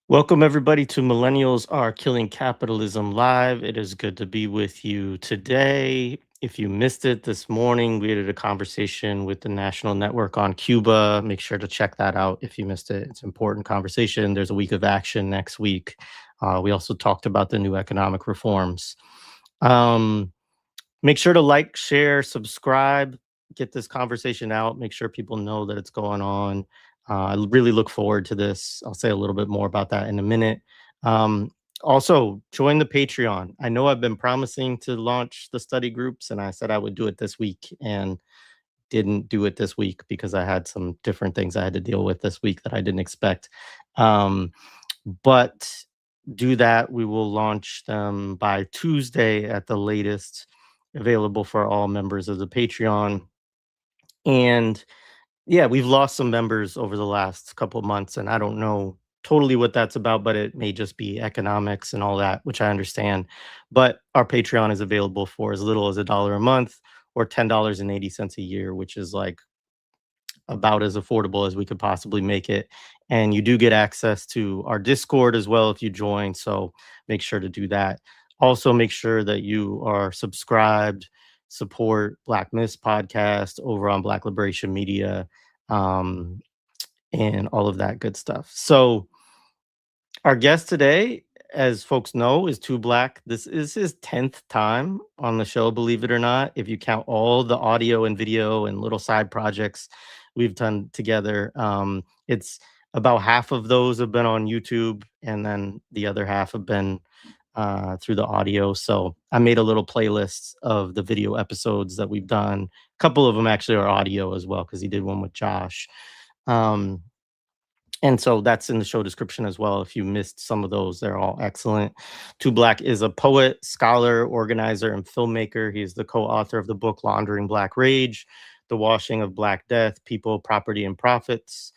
Welcome, everybody, to Millennials Are Killing Capitalism Live. It is good to be with you today. If you missed it this morning, we did a conversation with the National Network on Cuba. Make sure to check that out if you missed it. It's an important conversation. There's a week of action next week. We also talked about the new economic reforms. Um, Make sure to like, share, subscribe, get this conversation out. Make sure people know that it's going on. I really look forward to this. I'll say a little bit more about that in a minute. Um, Also, join the Patreon. I know I've been promising to launch the study groups, and I said I would do it this week and didn't do it this week because I had some different things I had to deal with this week that I didn't expect. Um, but do that. We will launch them by Tuesday at the latest, available for all members of the Patreon. And yeah, we've lost some members over the last couple of months, and I don't know totally what that's about, but it may just be economics and all that, which I understand. But our Patreon is available for as little as $1 a month or $10.80 a year, which is like about as affordable as we could possibly make it. And you do get access to our Discord as well if you join. So make sure to do that. Also, make sure that you are subscribed, support Black Myths podcast over on Black Liberation Media, um, and all of that good stuff. So, our guest today, as folks know, is Two Black. This is his 10th time on the show, believe it or not, if you count all the audio and video and little side projects we've done together. It's about half of those have been on YouTube, and then the other half have been through the audio. So I made a little playlist of the video episodes that we've done. A couple of them actually are audio as well, because he did one with Josh. Um, and so that's in the show description as well. If you missed some of those, they're all excellent. Two Black is a poet, scholar, organizer, and filmmaker. He's the co-author of the book Laundering Black Rage, The Washing of Black Death, People, Property, and Profits.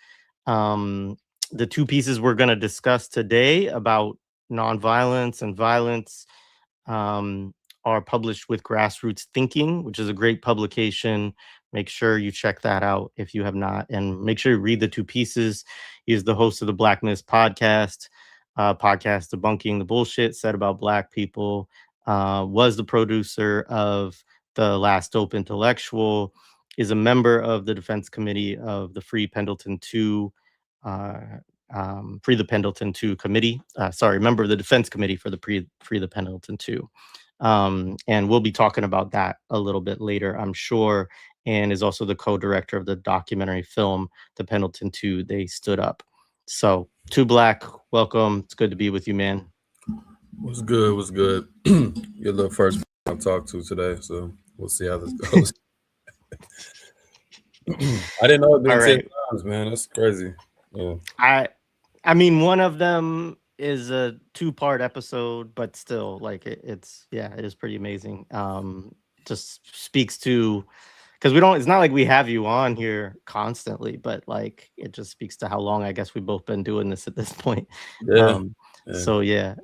Um, the two pieces we're going to discuss today about nonviolence and violence um, are published with Grassroots Thinking, which is a great publication. Make sure you check that out if you have not, and make sure you read the two pieces. He is the host of the Black Myths podcast, Debunking the Bullshit Said About Black People, was the producer of The Last Dope Intellectual, is a member of the defense committee of the Free Pendleton 2, uh, Free the Pendleton 2 committee. Member of the defense committee for the Free the Pendleton 2. And we'll be talking about that a little bit later, I'm sure, and is also the co-director of the documentary film, The Pendleton 2, They Stood Up. So, Two Black, welcome. It's good to be with you, man. What's good? What's good? You're the first I'll talk to today, so we'll see how this goes. I didn't know it'd been All 10 right. times, man. That's crazy. Yeah. I mean, one of them is a two-part episode, but still, like it is pretty amazing. Just speaks to, because we don't, it's not like we have you on here constantly, but like it just speaks to how long I guess we've both been doing this at this point. Yeah. So yeah.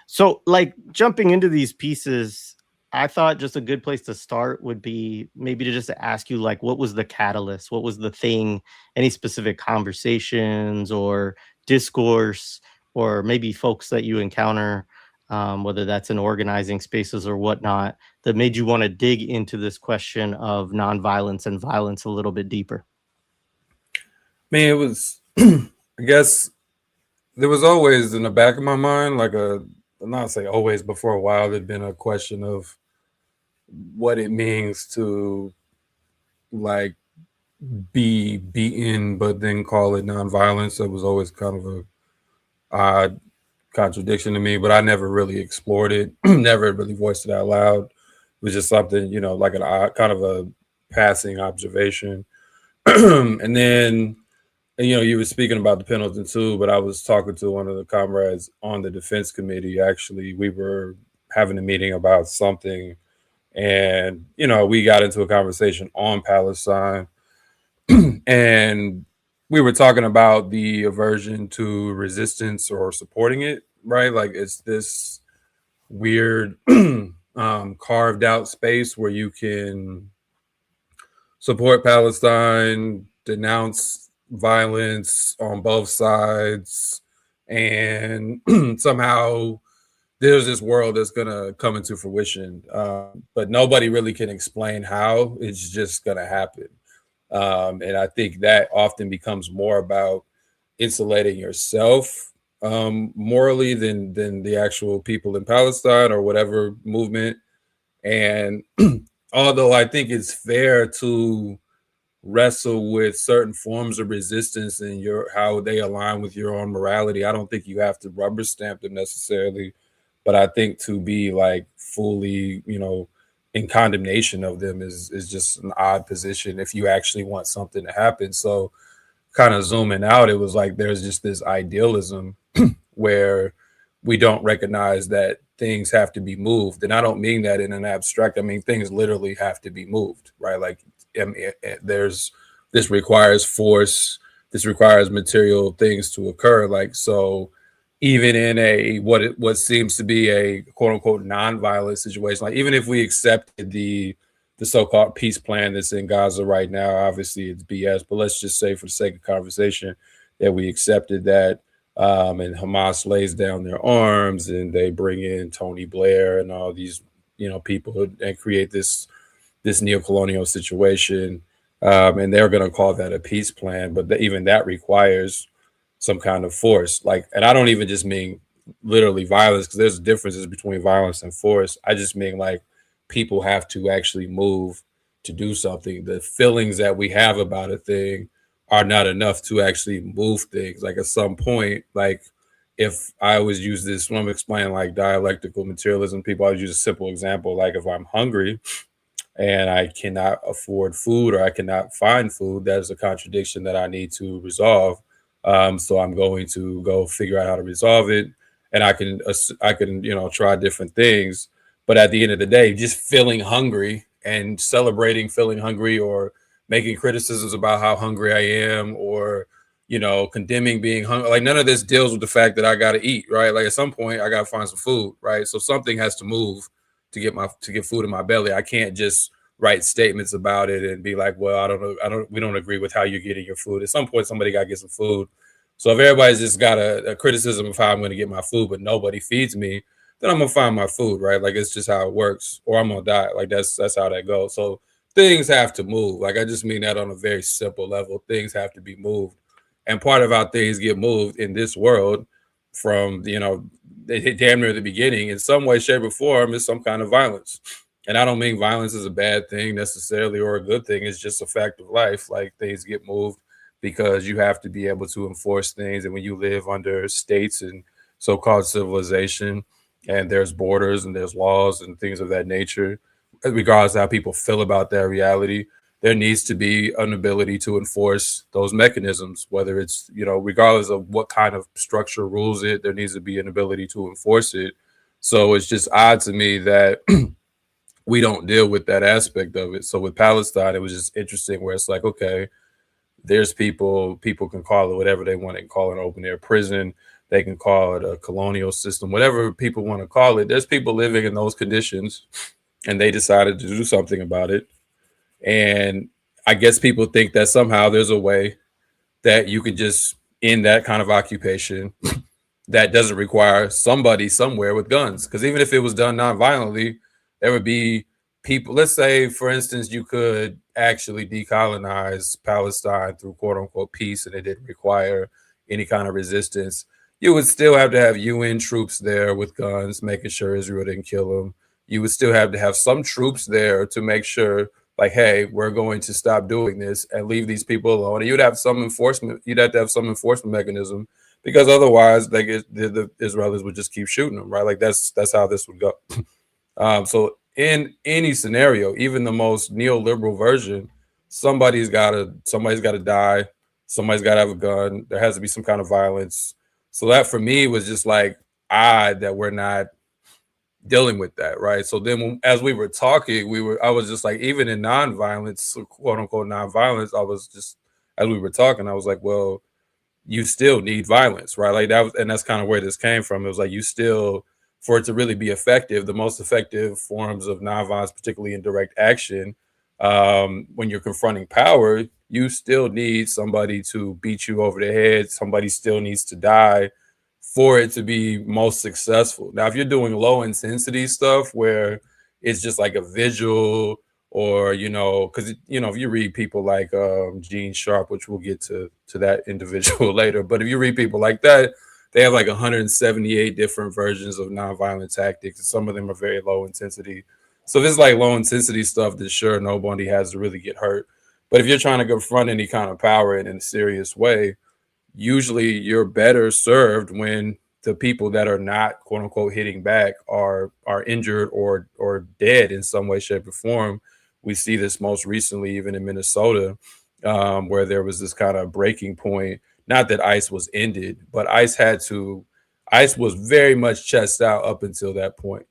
So like jumping into these pieces, I thought just a good place to start would be maybe to just ask you, like, what was the catalyst? What was the thing? Any specific conversations or discourse, or maybe folks that you encounter, whether that's in organizing spaces or whatnot, that made you want to dig into this question of nonviolence and violence a little bit deeper? Man, it was, I guess, there was always in the back of my mind, like not say always, but for a while, there'd been a question of what it means to, like, be beaten, but then call it nonviolence. It was always kind of a odd contradiction to me, but I never really explored it, never really voiced it out loud. It was just something, like an odd, kind of a passing observation. And then, you were speaking about the Pendleton too, but I was talking to one of the comrades on the defense committee. Actually, we were having a meeting about something, and, we got into a conversation on Palestine. And we were talking about the aversion to resistance or supporting it, right? Like it's this weird carved out space where you can support Palestine, denounce violence on both sides, and somehow there's this world that's gonna come into fruition, but nobody really can explain how. It's just gonna happen, and I think that often becomes more about insulating yourself morally than the actual people in Palestine or whatever movement. And although I think it's fair to wrestle with certain forms of resistance and your how they align with your own morality, I don't think you have to rubber stamp them necessarily. But I think to be like fully, in condemnation of them is just an odd position if you actually want something to happen. So kind of zooming out, it was like there's just this idealism where we don't recognize that things have to be moved. And I don't mean that in an abstract, I mean things literally have to be moved, right? Like there's this requires force, this requires material things to occur. Like so even in a what seems to be a quote unquote non-violent situation, like even if we accepted the so-called peace plan that's in Gaza right now, obviously it's BS, but let's just say for the sake of conversation that we accepted that, and Hamas lays down their arms and they bring in Tony Blair and all these people and create this neo-colonial situation, and they're going to call that a peace plan, but even that requires some kind of force. Like, and I don't even just mean literally violence, because there's differences between violence and force. I just mean like people have to actually move to do something. The feelings that we have about a thing are not enough to actually move things. Like at some point, like if I always use this when I'm explaining like dialectical materialism, people always use a simple example. Like if I'm hungry and I cannot afford food or I cannot find food, that is a contradiction that I need to resolve. So I'm going to go figure out how to resolve it, and I can try different things. But at the end of the day, just feeling hungry and celebrating feeling hungry, or making criticisms about how hungry I am, or condemning being hungry, like none of this deals with the fact that I got to eat, right? Like at some point I got to find some food, right? So something has to move to get food in my belly. I can't just write statements about it and be like, well, I don't know, we don't agree with how you're getting your food. At some point, somebody got to get some food. So if everybody's just got a criticism of how I'm going to get my food, but nobody feeds me, then I'm gonna find my food, right? Like it's just how it works, or I'm gonna die. Like that's how that goes. So things have to move. Like I just mean that on a very simple level. Things have to be moved, and part of how things get moved in this world, from damn near the beginning, in some way, shape, or form, is some kind of violence. And I don't mean violence is a bad thing necessarily or a good thing. It's just a fact of life. Like things get moved because you have to be able to enforce things. And when you live under states and so-called civilization, and there's borders and there's laws and things of that nature, regardless of how people feel about that reality, there needs to be an ability to enforce those mechanisms, whether it's, regardless of what kind of structure rules it, there needs to be an ability to enforce it. So it's just odd to me that we don't deal with that aspect of it. So with Palestine, it was just interesting where it's like, okay, there's people can call it whatever they want. They can call it an open air prison. They can call it a colonial system, whatever people want to call it. There's people living in those conditions, and they decided to do something about it. And I guess people think that somehow there's a way that you can just end that kind of occupation that doesn't require somebody somewhere with guns. Because even if it was done non-violently, there would be people. Let's say, for instance, you could actually decolonize Palestine through quote unquote peace, and it didn't require any kind of resistance. You would still have to have UN troops there with guns, making sure Israel didn't kill them. You would still have to have some troops there to make sure, like, hey, we're going to stop doing this and leave these people alone. And you'd have some enforcement. You'd have to have some enforcement mechanism, because otherwise, like the Israelis would just keep shooting them, right? Like that's how this would go. So in any scenario, even the most neoliberal version, somebody's got to die. Somebody's got to have a gun. There has to be some kind of violence. So that for me was just like odd that we're not dealing with that, right? So then as we were talking, I was just like, even in nonviolence, quote unquote nonviolence, I was just, as we were talking, I was like, well, you still need violence, right? Like that was, and that's kind of where this came from. It was like you still, for it to really be effective, the most effective forms of nonviolence, particularly in direct action, when you're confronting power, you still need somebody to beat you over the head. Somebody still needs to die for it to be most successful. Now, if you're doing low intensity stuff where it's just like a visual, or because if you read people like Gene Sharp, which we'll get to that individual later, but if you read people like that, they have like 178 different versions of nonviolent tactics, and some of them are very low intensity. So if it's like low intensity stuff, then sure, nobody has to really get hurt. But if you're trying to confront any kind of power in a serious way, usually you're better served when the people that are not quote unquote hitting back are injured or dead in some way, shape, or form. We see this most recently even in Minnesota, where there was this kind of breaking point. Not that ICE was ended, but ICE was very much chest out up until that point.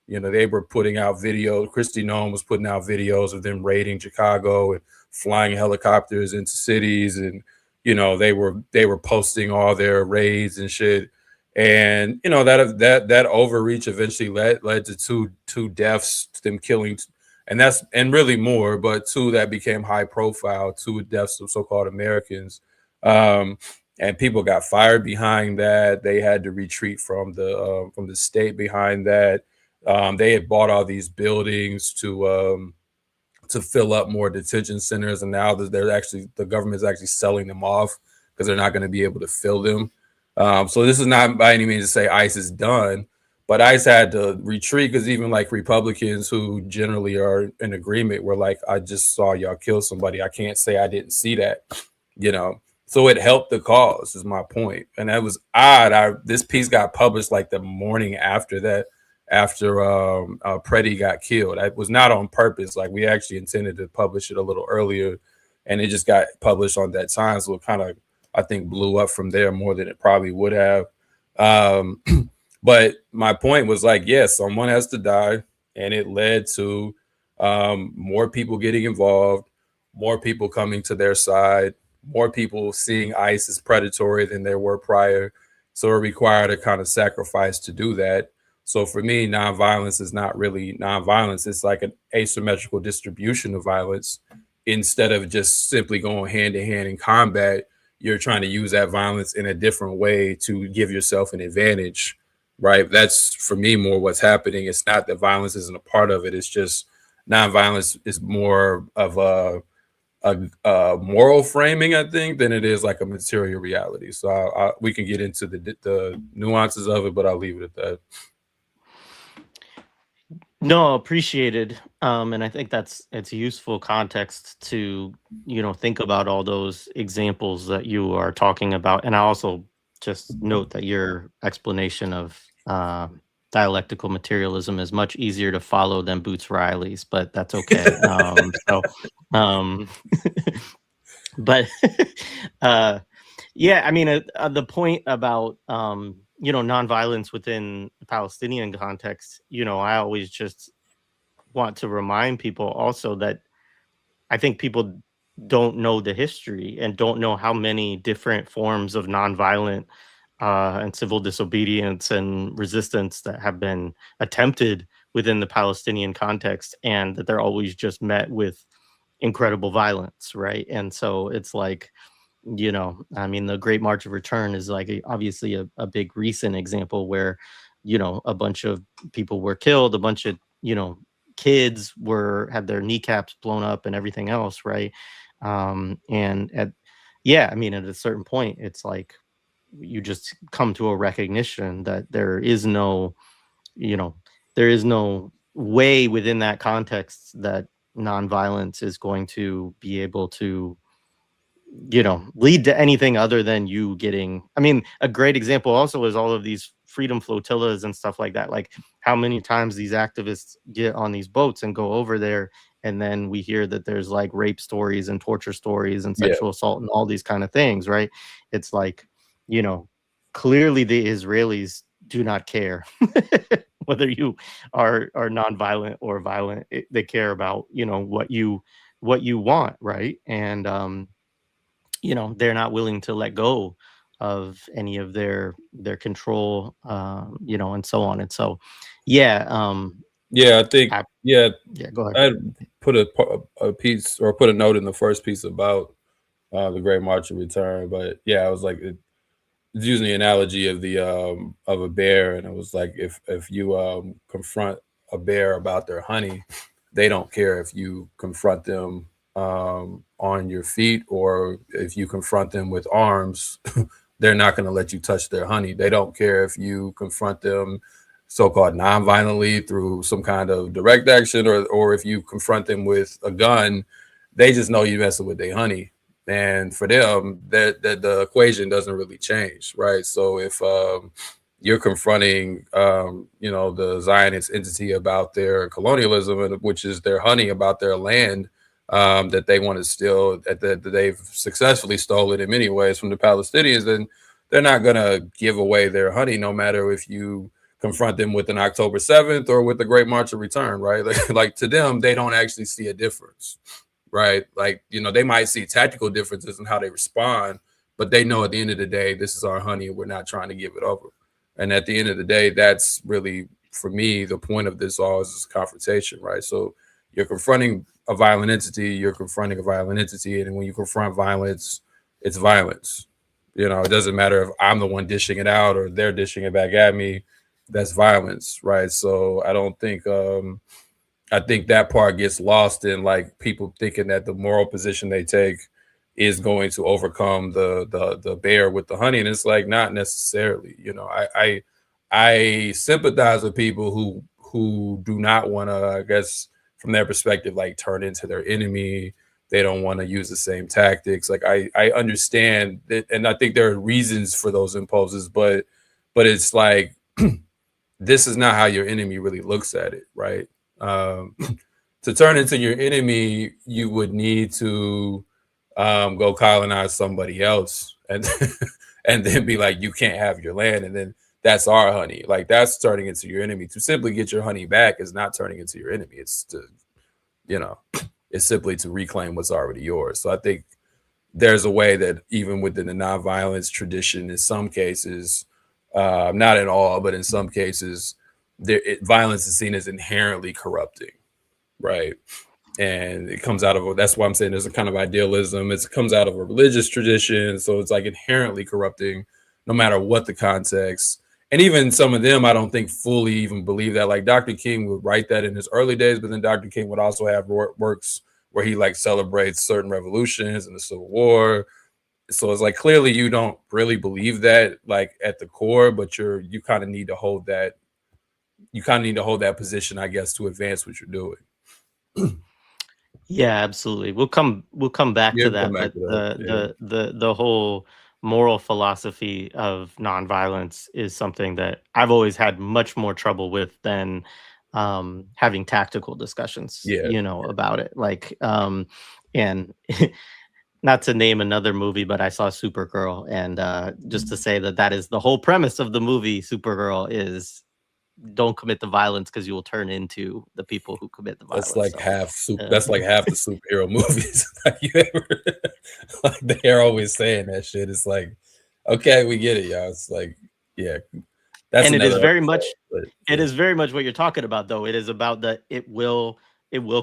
They were putting out videos. Christy Nome was putting out videos of them raiding Chicago and flying helicopters into cities, and they were posting all their raids and shit. And that overreach eventually led to two deaths, them killing, and really more, but two that became high profile, two deaths of so-called Americans. And people got fired behind that. They had to retreat from the state behind that. They had bought all these buildings to fill up more detention centers, and now the government is actually selling them off because they're not going to be able to fill them. So this is not by any means to say ICE is done, but ICE had to retreat because even like Republicans who generally are in agreement were like, I just saw y'all kill somebody. I can't say I didn't see that, So it helped the cause, is my point. And that was odd. This piece got published like the morning after that, after Preddy got killed. It was not on purpose. Like, we actually intended to publish it a little earlier, and it just got published on that time. So it kind of, I think, blew up from there more than it probably would have. But my point was like, yes, someone has to die, and it led to more people getting involved, more people coming to their side, more people seeing ICE as predatory than there were prior. So it required a kind of sacrifice to do that. So for me, nonviolence is not really nonviolence. It's like an asymmetrical distribution of violence. Instead of just simply going hand in hand in combat, you're trying to use that violence in a different way to give yourself an advantage, right? That's, for me, more what's happening. It's not that violence isn't a part of it. It's just nonviolence is more of a moral framing, I think, than it is like a material reality. So we can get into the nuances of it, but I'll leave it at that. No, appreciated. And I think it's useful context to, think about all those examples that you are talking about. And I also just note that your explanation of dialectical materialism is much easier to follow than Boots Riley's, but that's okay. But yeah, I mean, the point about nonviolence within the Palestinian context, I always just want to remind people also that I think people don't know the history and don't know how many different forms of nonviolent and civil disobedience and resistance that have been attempted within the Palestinian context, and that they're always just met with incredible violence, right? And so it's like, I mean, the Great March of Return is like obviously a big recent example where, a bunch of people were killed, a bunch of, kids had their kneecaps blown up and everything else, right? And I mean, at a certain point, it's like you just come to a recognition that there is no way within that context that nonviolence is going to be able to lead to anything other than you getting. I mean, a great example also is all of these freedom flotillas and stuff like that. Like, how many times these activists get on these boats and go over there, and then we hear that there's like rape stories and torture stories and sexual assault and all these kind of things, right? It's like, clearly the Israelis do not care whether you are nonviolent or violent. They care about what you want, right? And they're not willing to let go of any of their control, and so on. And so, yeah. I think, yeah, go ahead. I put a piece, or put a note in the first piece about the Great March of Return. But yeah, I was like, was using the analogy of a bear, and it was like if you confront a bear about their honey, they don't care if you confront them on your feet, or if you confront them with arms. They're not going to let you touch their honey. They don't care if you confront them so-called non-violently through some kind of direct action, or if you confront them with a gun. They just know you messing with their honey, and for them that the equation doesn't really change, right? So if you're confronting the Zionist entity about their colonialism, and which is their honey, about their land, that they want to steal, that they've successfully stolen in many ways from the Palestinians, then they're not going to give away their honey, no matter if you confront them with an October 7th or with the Great March of Return, right? Like to them, they don't actually see a difference, right? Like, they might see tactical differences in how they respond, but they know at the end of the day, this is our honey and we're not trying to give it over. And at the end of the day, that's really, for me, the point of this all is confrontation, right? So you're confronting a violent entity, you're confronting a violent entity. And when you confront violence, it's violence. It doesn't matter if I'm the one dishing it out or they're dishing it back at me. That's violence, right? So I don't think I think that part gets lost in like people thinking that the moral position they take is going to overcome the bear with the honey, and it's like not necessarily. I sympathize with people who do not want to, I guess, from their perspective, like turn into their enemy. They don't want to use the same tactics. Like I understand that, and I think there are reasons for those impulses, but it's like this is not how your enemy really looks at it, right? To turn into your enemy, you would need to go colonize somebody else, and and then be like, you can't have your land, and then that's our honey. Like that's turning into your enemy. To simply get your honey back is not turning into your enemy. It's to, it's simply to reclaim what's already yours. So I think there's a way that even within the nonviolence tradition, in some cases, not in all, but in some cases, violence is seen as inherently corrupting, right? And it comes out of, that's why I'm saying there's a kind of idealism. It comes out of a religious tradition, so it's like inherently corrupting, no matter what the context. And even some of them, I don't think fully even believe that. Like Dr. King would write that in his early days, but then Dr. King would also have works where he like celebrates certain revolutions and the Civil War. So it's like clearly you don't really believe that like at the core, but you kind of need to hold that. You kind of need to hold that position, I guess, to advance what you're doing. Yeah, absolutely. We'll come back Yeah, to come that, back but to that. Yeah. the whole moral philosophy of nonviolence is something that I've always had much more trouble with than having tactical discussions, Yeah. about it. Like, and not to name another movie, but I saw Supergirl, and just to say that that is the whole premise of the movie. Supergirl is don't commit the violence because you will turn into the people who commit the That's violence. like So, half uh, that's like half the superhero movies. Like you ever like they're always saying that shit. It's like, okay, we get it, y'all. It's like, yeah, that's and it is another very episode. much But it yeah, is very much what you're talking about, though. It is about that it will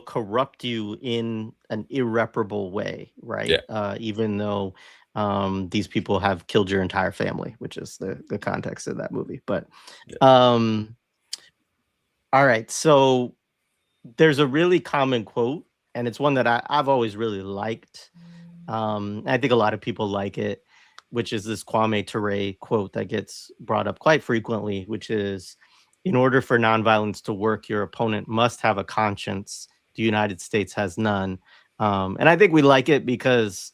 corrupt you in an irreparable way, right? yeah, Even though these people have killed your entire family, which is the context of that movie. But yeah. um all right, so there's a really common quote, and it's one that I've always really liked. I think a lot of people like it, which is this Kwame Ture quote that gets brought up quite frequently, which is, "In order for nonviolence to work, your opponent must have a conscience. The United States has none." And I think we like it because,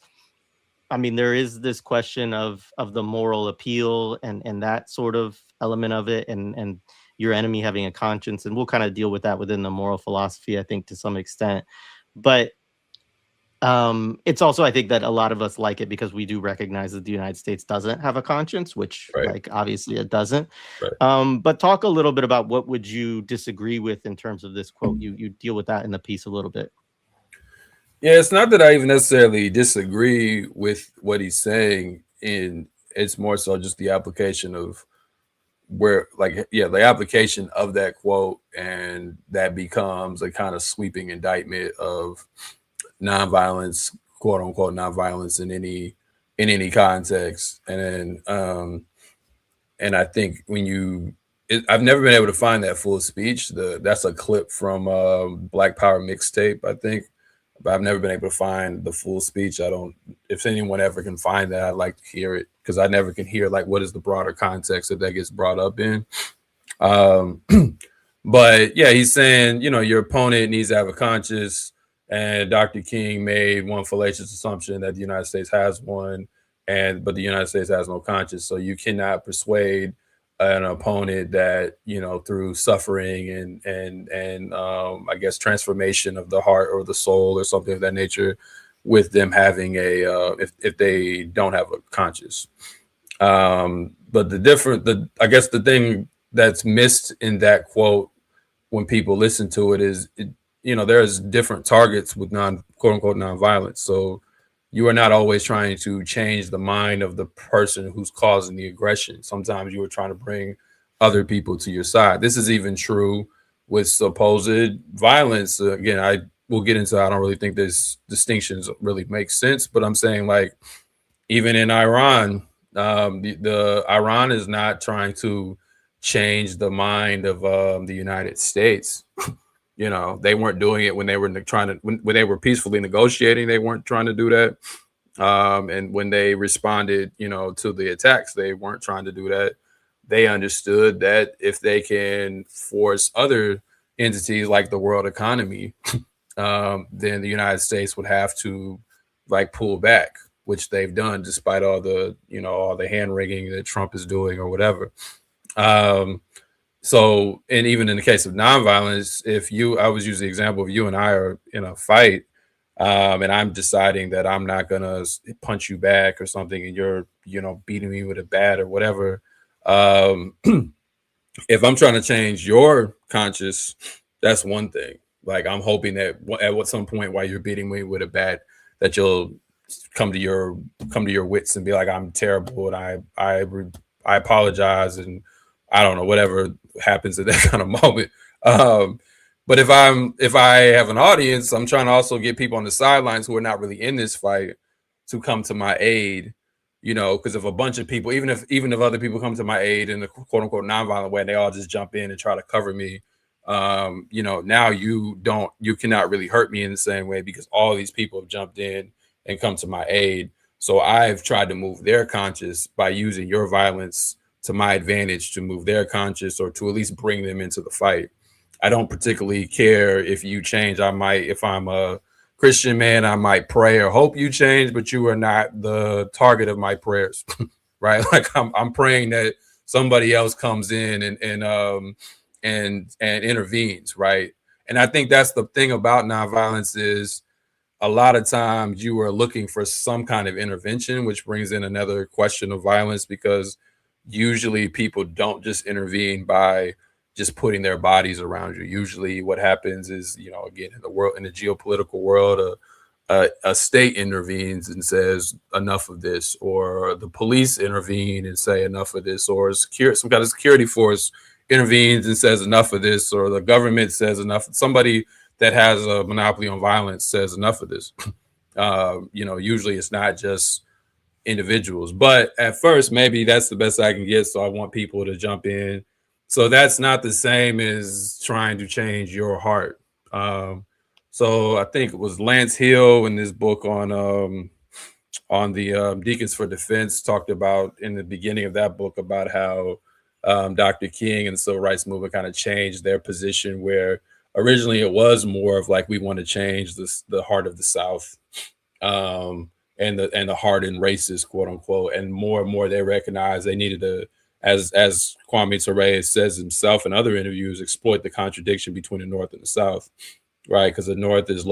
I mean, there is this question of the moral appeal and that sort of element of it, and your enemy having a conscience, and we'll kind of deal with that within the moral philosophy, I think, to some extent. But it's also, I think, that a lot of us like it because we do recognize that the United States doesn't have a conscience, which, Right, like, obviously it doesn't. right. But talk a little bit about what would you disagree with in terms of this quote. You deal with that in the piece a little bit. Yeah, it's not that I even necessarily disagree with what he's saying. In It's more so just the application of where, like, yeah, the application of that quote, and that becomes a kind of sweeping indictment of nonviolence, quote unquote nonviolence, in any context. And then And I think I've never been able to find that full speech. That's a clip from Black Power mixtape, I think, but I've never been able to find the full speech. I don't. If anyone ever can find that, I'd like to hear it because I never can hear like what is the broader context that gets brought up in. Um, but yeah, he's saying your opponent needs to have a conscience, and Dr. King made one fallacious assumption that the United States has one, but the United States has no conscience. So you cannot persuade an opponent that through suffering and I guess transformation of the heart or the soul or something of that nature, with them having if they don't have a conscience. But I guess the thing that's missed in that quote when people listen to it is there's different targets with quote unquote nonviolence. So you are not always trying to change the mind of the person who's causing the aggression. Sometimes you are trying to bring other people to your side. This is even true with supposed violence. Again, I will get into. I don't really think this distinctions really make sense, but I'm saying like even in Iran, the Iran is not trying to change the mind of the United States. They weren't doing it when they were when they were peacefully negotiating. They weren't trying to do that. And when they responded, to the attacks, they weren't trying to do that. They understood that if they can force other entities like the world economy, then the United States would have to like pull back, which they've done despite all the all the hand wringing that Trump is doing or whatever. So, and even in the case of nonviolence, I was using the example of you and I are in a fight, and I'm deciding that I'm not gonna punch you back or something, and you're beating me with a bat or whatever. If I'm trying to change your conscience, that's one thing. Like I'm hoping that at some point while you're beating me with a bat, that you'll come to your wits and be like, I'm terrible and I apologize and I don't know whatever happens at that kind of moment. But if I have an audience, I'm trying to also get people on the sidelines who are not really in this fight to come to my aid. Because if a bunch of people, even if other people come to my aid in a quote unquote nonviolent way, and they all just jump in and try to cover me, now you cannot really hurt me in the same way because all these people have jumped in and come to my aid. So I've tried to move their conscience by using your violence to my advantage to move their conscience or to at least bring them into the fight. I don't particularly care if you change. If I'm a Christian man, I might pray or hope you change, but you are not the target of my prayers, right? Like I'm praying that somebody else comes in and intervenes, right? And I think that's the thing about nonviolence is a lot of times you are looking for some kind of intervention, which brings in another question of violence because usually people don't just intervene by just putting their bodies around you. Usually what happens is, again, in the geopolitical world, a state intervenes and says enough of this, or the police intervene and say enough of this, or some kind of security force intervenes and says enough of this, or the government says enough. Somebody that has a monopoly on violence says enough of this. Usually it's not just individuals, but at first maybe that's the best I can get. So I want people to jump in. So that's not the same as trying to change your heart. So I think it was Lance Hill in this book on the Deacons for Defense talked about in the beginning of that book about how Dr. King and the Civil Rights Movement kind of changed their position, where originally it was more of like we want to change the heart of the South. And the hardened racist, quote unquote, and more they recognized they needed to, as Kwame Ture says himself in other interviews, exploit the contradiction between the North and the South, right? Because the North is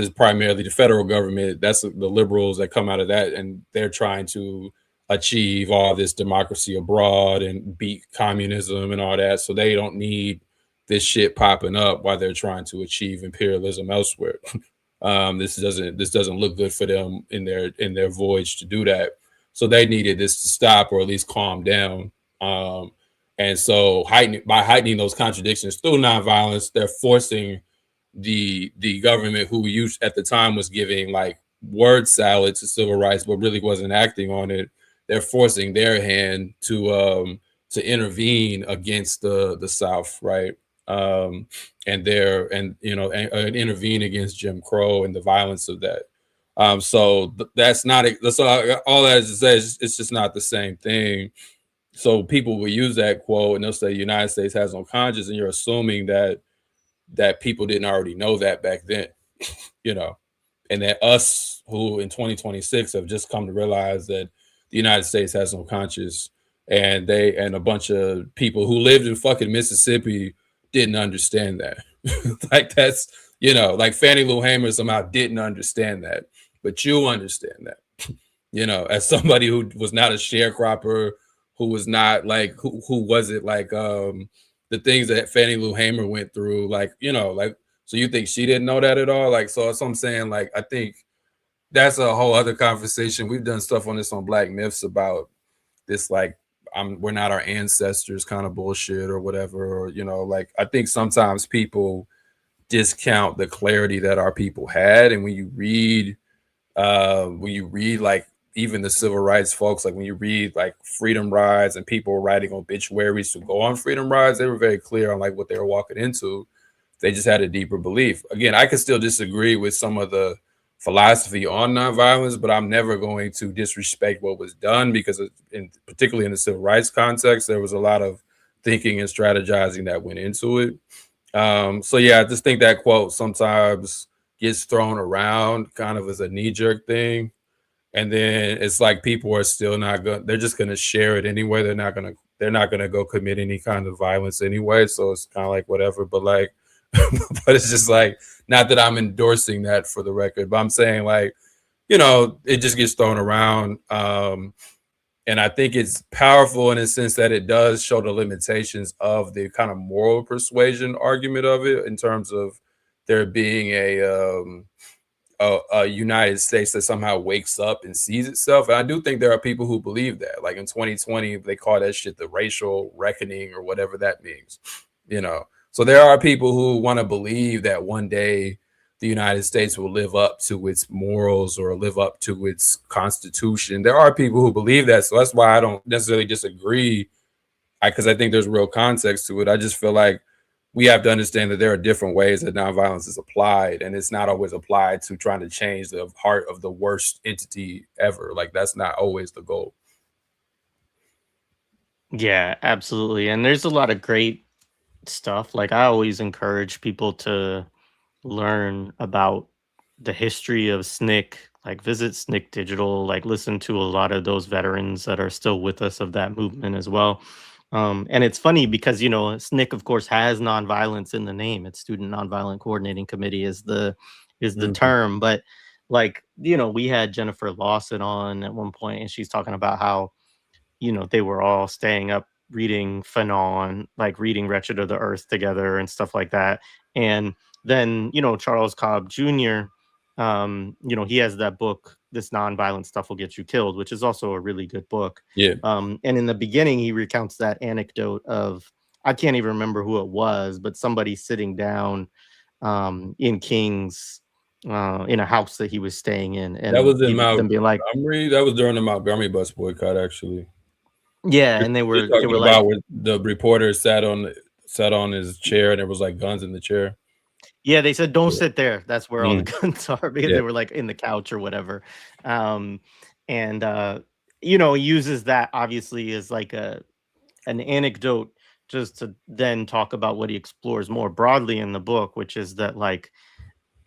primarily the federal government. That's the liberals that come out of that, and they're trying to achieve all this democracy abroad and beat communism and all that. So they don't need this shit popping up while they're trying to achieve imperialism elsewhere. This doesn't look good for them in their voyage to do that. So they needed this to stop or at least calm down. And so by heightening those contradictions through nonviolence, they're forcing the government, who at the time was giving like word salad to civil rights, but really wasn't acting on it, they're forcing their hand to intervene against the South, right? And intervene against Jim Crow and the violence of that. That's not that's all that is to say. It's just not the same thing. So people will use that quote and they'll say the United States has no conscience, and you're assuming that people didn't already know that back then, you know, and that us who in 2026 have just come to realize that the United States has no conscience, and a bunch of people who lived in fucking Mississippi didn't understand that. Like that's like Fannie Lou Hamer somehow didn't understand that, but you understand that. As somebody who was not a sharecropper, who was not like who was it like the things that Fannie Lou Hamer went through, like so you think she didn't know that at all? Like, so I'm saying, like, I think that's a whole other conversation. We've done stuff on this on Black Myths about this, like, we're not our ancestors kind of bullshit or whatever, or like I think sometimes people discount the clarity that our people had, and when you read like even the civil rights folks, like when you read like freedom rides and people writing obituaries to go on freedom rides, they were very clear on like what they were walking into. They just had a deeper belief. Again, I could still disagree with some of the philosophy on nonviolence, but I'm never going to disrespect what was done, because particularly in the civil rights context, there was a lot of thinking and strategizing that went into it. So yeah, I just think that quote sometimes gets thrown around kind of as a knee-jerk thing, and then it's like people are still not going, they're just going to share it anyway. They're not going to go commit any kind of violence anyway, so it's kind of like whatever. But like but it's just like, not that I'm endorsing that for the record, but I'm saying, like, it just gets thrown around. And I think it's powerful in a sense that it does show the limitations of the kind of moral persuasion argument of it, in terms of there being a United States that somehow wakes up and sees itself. And I do think there are people who believe that. Like in 2020, they call that shit the racial reckoning or whatever that means, So there are people who want to believe that one day the United States will live up to its morals or live up to its constitution. There are people who believe that. So that's why I don't necessarily disagree, because I think there's real context to it. I just feel like we have to understand that there are different ways that nonviolence is applied, and it's not always applied to trying to change the heart of the worst entity ever. Like, that's not always the goal. Yeah, absolutely. And there's a lot of great stuff. Like, I always encourage people to learn about the history of SNCC, like visit SNCC Digital, like listen to a lot of those veterans that are still with us of that movement as well. And it's funny because, SNCC, of course, has nonviolence in the name. It's Student Nonviolent Coordinating Committee is the term. But like, we had Jennifer Lawson on at one point, and she's talking about how, they were all staying up reading Fanon, like reading Wretched of the Earth together and stuff like that. And then, Charles Cobb Jr., he has that book, This Nonviolent Stuff Will Get You Killed, which is also a really good book. Yeah. And in the beginning, he recounts that anecdote of, I can't even remember who it was, but somebody sitting down in King's, in a house that he was staying in. And that was in them being like, Montgomery. That was during the Montgomery bus boycott, actually. yeah, and they were talking like, about where the reporter sat on his chair and there was like guns in the chair. Yeah, they said don't sit there. That's where all the Mm. guns are, because Yeah. they were like in the couch or whatever. And he uses that obviously as like an anecdote, just to then talk about what he explores more broadly in the book, which is that, like,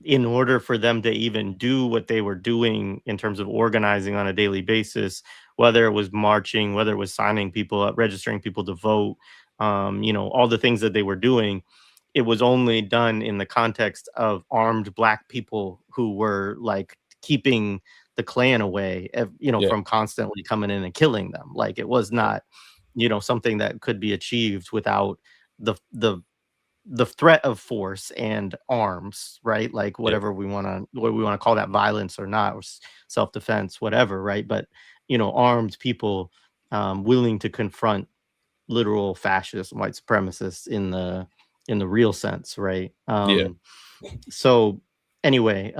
in order for them to even do what they were doing in terms of organizing on a daily basis, whether it was marching, whether it was signing people up, registering people to vote, all the things that they were doing, it was only done in the context of armed Black people who were like keeping the Klan away, Yeah. from constantly coming in and killing them. Like, it was not, something that could be achieved without the threat of force and arms, right? Like, whatever we want to call that, violence or not, or self-defense, whatever, right? But armed people willing to confront literal fascists and white supremacists in the real sense, right? Yeah. So anyway,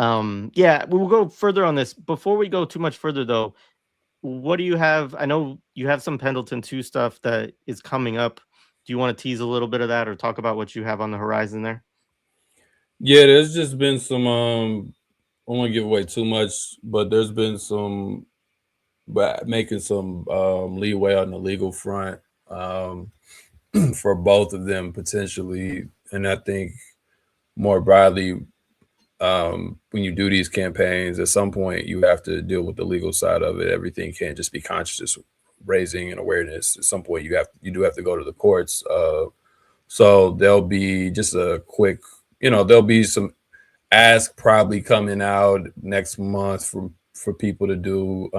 yeah, we will go further on this. Before we go too much further, though, what do you have? I know you have some Pendleton 2 stuff that is coming up. Do you want to tease a little bit of that or talk about what you have on the horizon there? Yeah, there's just been some I don't want to give away too much, but there's been some but making some leeway on the legal front um for both of them potentially. And I think more broadly, when you do these campaigns, at some point you have to deal with the legal side of it. Everything can't just be conscious raising and awareness. At some point, you do have to go to the courts. So there'll be just a quick, there'll be some ask probably coming out next month for people to do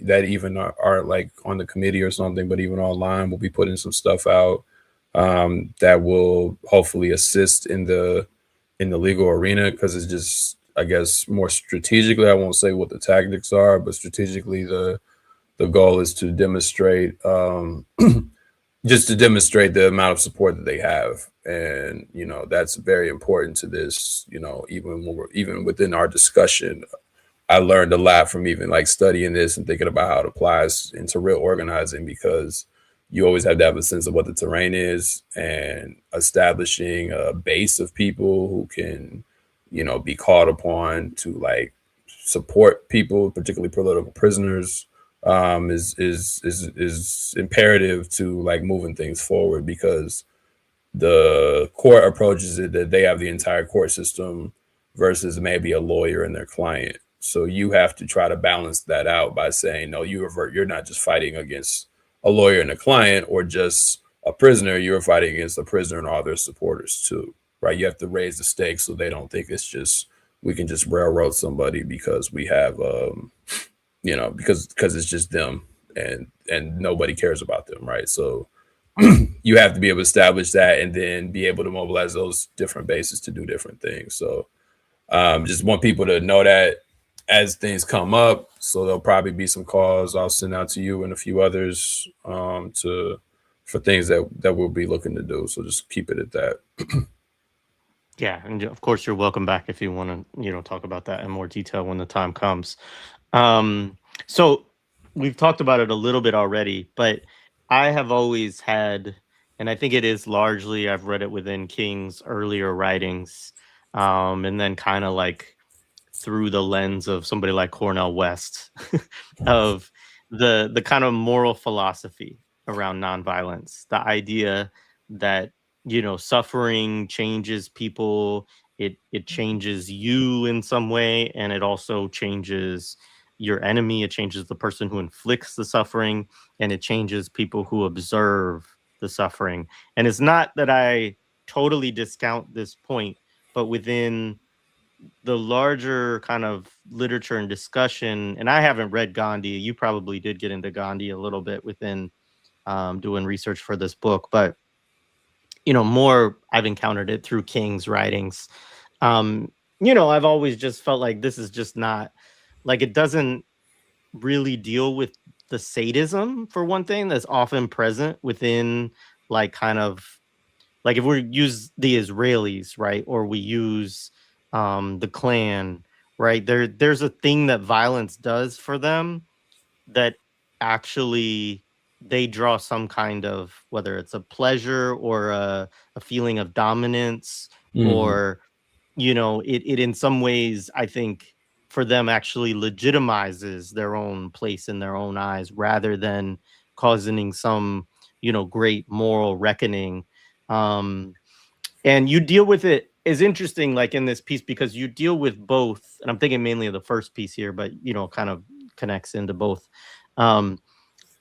that even are like on the committee or something, but even online, we'll be putting some stuff out that will hopefully assist in the legal arena, because it's just, I guess, more strategically. I won't say what the tactics are, but strategically, the goal is to demonstrate just to demonstrate the amount of support that they have. And that's very important to this. Even within our discussion, I learned a lot from even like studying this and thinking about how it applies into real organizing, because you always have to have a sense of what the terrain is, and establishing a base of people who can, be called upon to like support people, particularly political prisoners, is imperative to like moving things forward, because the court approaches it that they have the entire court system versus maybe a lawyer and their client. So you have to try to balance that out by saying, no, you're not just fighting against a lawyer and a client or just a prisoner. You're fighting against a prisoner and all their supporters too, right? You have to raise the stakes so they don't think it's just we can just railroad somebody because we have, because it's just them, and nobody cares about them, right? So you have to be able to establish that and then be able to mobilize those different bases to do different things. So just want people to know that as things come up. So there'll probably be some calls I'll send out to you and a few others for things that we'll be looking to do. So just keep it at that. Yeah, and of course you're welcome back if you want to, talk about that in more detail when the time comes. Um, so we've talked about it a little bit already, but I have always had, and I think it is largely, I've read it within King's earlier writings, and then kind of like through the lens of somebody like Cornell West, of the kind of moral philosophy around nonviolence, the idea that suffering changes people, it changes you in some way, and it also changes your enemy, it changes the person who inflicts the suffering, and it changes people who observe the suffering. And it's not that I totally discount this point, but within the larger kind of literature and discussion, and I haven't read Gandhi. You probably did get into Gandhi a little bit within doing research for this book, but more I've encountered it through King's writings. I've always just felt like this is just not like it doesn't really deal with the sadism for one thing that's often present within like kind of like if we use the Israelis, right, or we use the Klan, right, there's a thing that violence does for them that actually they draw some kind of, whether it's a pleasure or a feeling of dominance, Mm-hmm. or it in some ways, I think, for them actually legitimizes their own place in their own eyes rather than causing some great moral reckoning. um and you deal with it is interesting, like in this piece, because you deal with both, and I'm thinking mainly of the first piece here, but kind of connects into both. um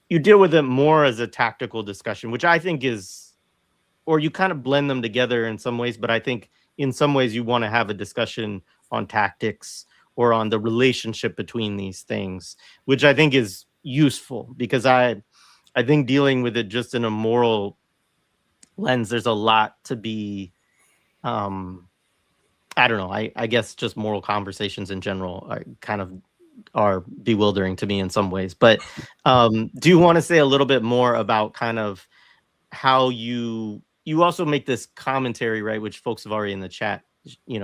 you deal with it more as a tactical discussion, which I think is, or you kind of blend them together in some ways, but I think in some ways you want to have a discussion on tactics or on the relationship between these things, which I think is useful, because I think dealing with it just in a moral lens, there's a lot to be um I don't know. I guess just moral conversations in general are bewildering to me in some ways. But do you want to say a little bit more about kind of how you also make this commentary, right, which folks have already in the chat,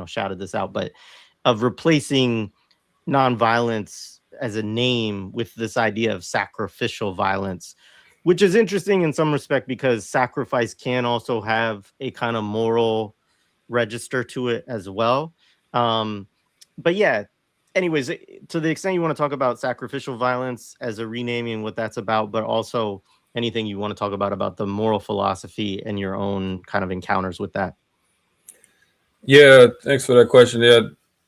shouted this out, but of replacing nonviolence as a name with this idea of sacrificial violence, which is interesting in some respect because sacrifice can also have a kind of moral register to it as well. But yeah, anyways, to the extent you want to talk about sacrificial violence as a renaming, what that's about, but also anything you want to talk about the moral philosophy and your own kind of encounters with that. Yeah, thanks for that question. Yeah,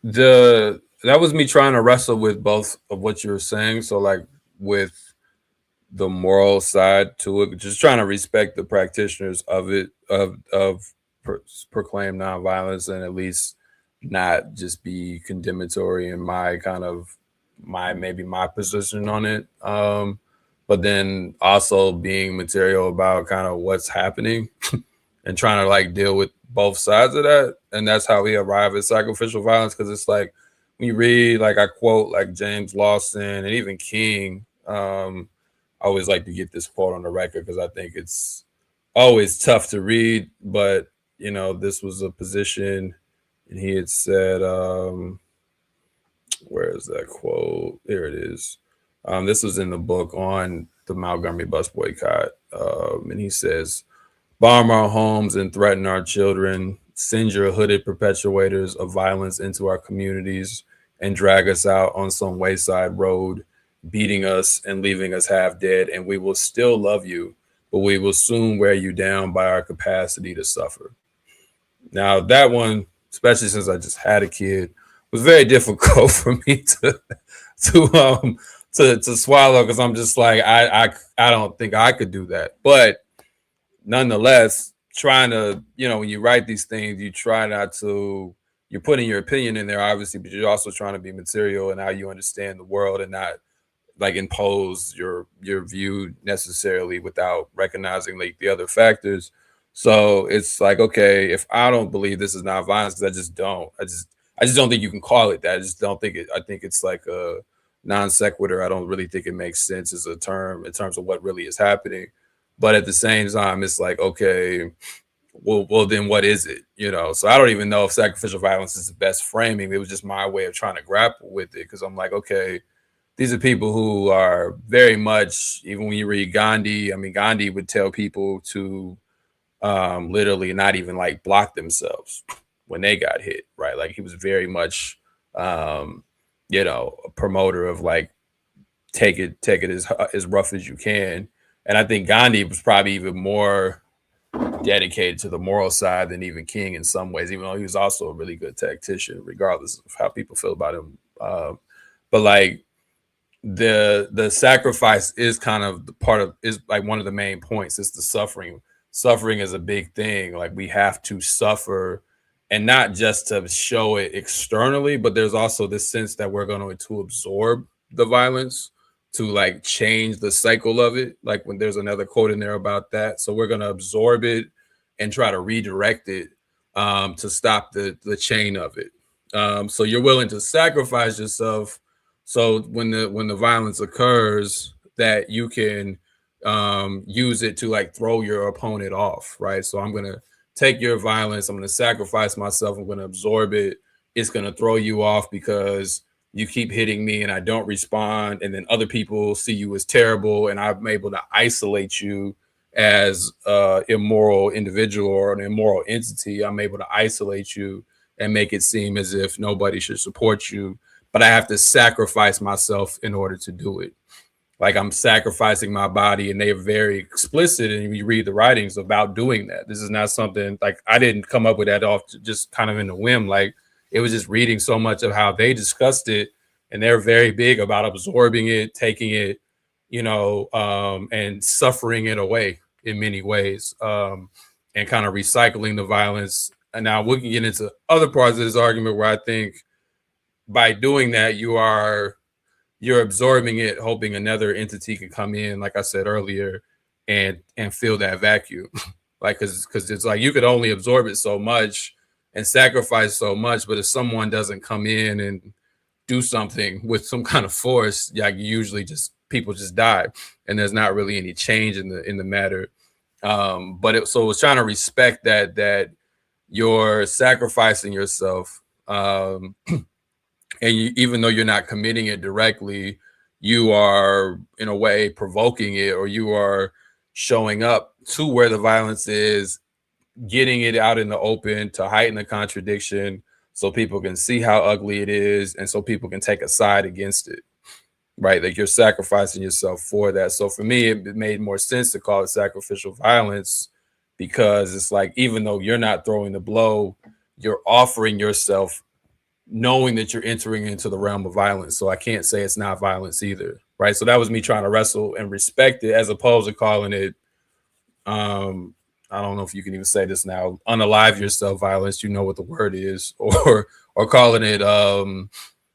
that was me trying to wrestle with both of what you were saying. So like with the moral side to it, just trying to respect the practitioners of it, proclaim nonviolence, and at least not just be condemnatory in my kind of my position on it. But then also being material about kind of what's happening and trying to like deal with both sides of that. And that's how we arrive at sacrificial violence. Cause it's like when you read, like I quote like James Lawson and even King, I always like to get this quote on the record because I think it's always tough to read, but you know, this was a position and he had said, where is that quote? Here it is. This was in the book on the Montgomery bus boycott. And he says, bomb our homes and threaten our children, send your hooded perpetuators of violence into our communities and drag us out on some wayside road, beating us and leaving us half dead. And we will still love you, but we will soon wear you down by our capacity to suffer. Now, that one, especially since I just had a kid, was very difficult for me to swallow because I'm just like, I don't think I could do that. But nonetheless, trying to, you know, when you write these things, you try not to, you're putting your opinion in there, obviously, but you're also trying to be material in how you understand the world and not like impose your view necessarily without recognizing like the other factors. So it's like, okay, if I don't believe this is not violence, because I just don't think you can call it that. I just don't think it. I think it's like a non sequitur. I don't really think it makes sense as a term in terms of what really is happening. But at the same time, it's like, okay, well, then what is it? You know, so I don't even know if sacrificial violence is the best framing. It was just my way of trying to grapple with it because I'm like, okay, these are people who are very much, even when you read Gandhi, I mean, Gandhi would tell people to literally not even like block themselves when they got hit, right? Like he was very much, you know, a promoter of like, take it as rough as you can. And I think Gandhi was probably even more dedicated to the moral side than even King in some ways, even though he was also a really good tactician, regardless of how people feel about him. But like the sacrifice is kind of the part of is like one of the main points. It's the suffering. Suffering is a big thing. Like we have to suffer, and not just to show it externally, but there's also this sense that we're going to absorb the violence to like change the cycle of it. Like when there's another quote in there about that. So we're going to absorb it and try to redirect it to stop the chain of it. So you're willing to sacrifice yourself. So when the violence occurs, that you can use it to like throw your opponent off, right? So I'm going to take your violence. I'm going to sacrifice myself. I'm going to absorb it. It's going to throw you off because you keep hitting me and I don't respond. And then other people see you as terrible. And I'm able to isolate you as an immoral individual or an immoral entity. I'm able to isolate you and make it seem as if nobody should support you. But I have to sacrifice myself in order to do it. Like I'm sacrificing my body, and they're very explicit. And you read the writings about doing that. This is not something like I didn't come up with that off just kind of in the whim. Like it was just reading so much of how they discussed it, and they're very big about absorbing it, taking it, you know, and suffering it away in many ways, and kind of recycling the violence. And now we can get into other parts of this argument where I think by doing that, you're absorbing it, hoping another entity can come in, like I said earlier, and fill that vacuum. Like because it's like you could only absorb it so much and sacrifice so much, but if someone doesn't come in and do something with some kind of force, like usually just people just die, and there's not really any change in the matter. But it was trying to respect that you're sacrificing yourself. and even though you're not committing it directly, you are in a way provoking it, or you are showing up to where the violence is, getting it out in the open to heighten the contradiction so people can see how ugly it is and so people can take a side against it, right? Like you're sacrificing yourself for that. So for me, it made more sense to call it sacrificial violence, because it's like, even though you're not throwing the blow, you're offering yourself knowing that you're entering into the realm of violence. So I can't say it's not violence either, right? So that was me trying to wrestle and respect it, as opposed to calling it, I don't know if you can even say this now, unalive yourself violence. You know what the word is, or calling it,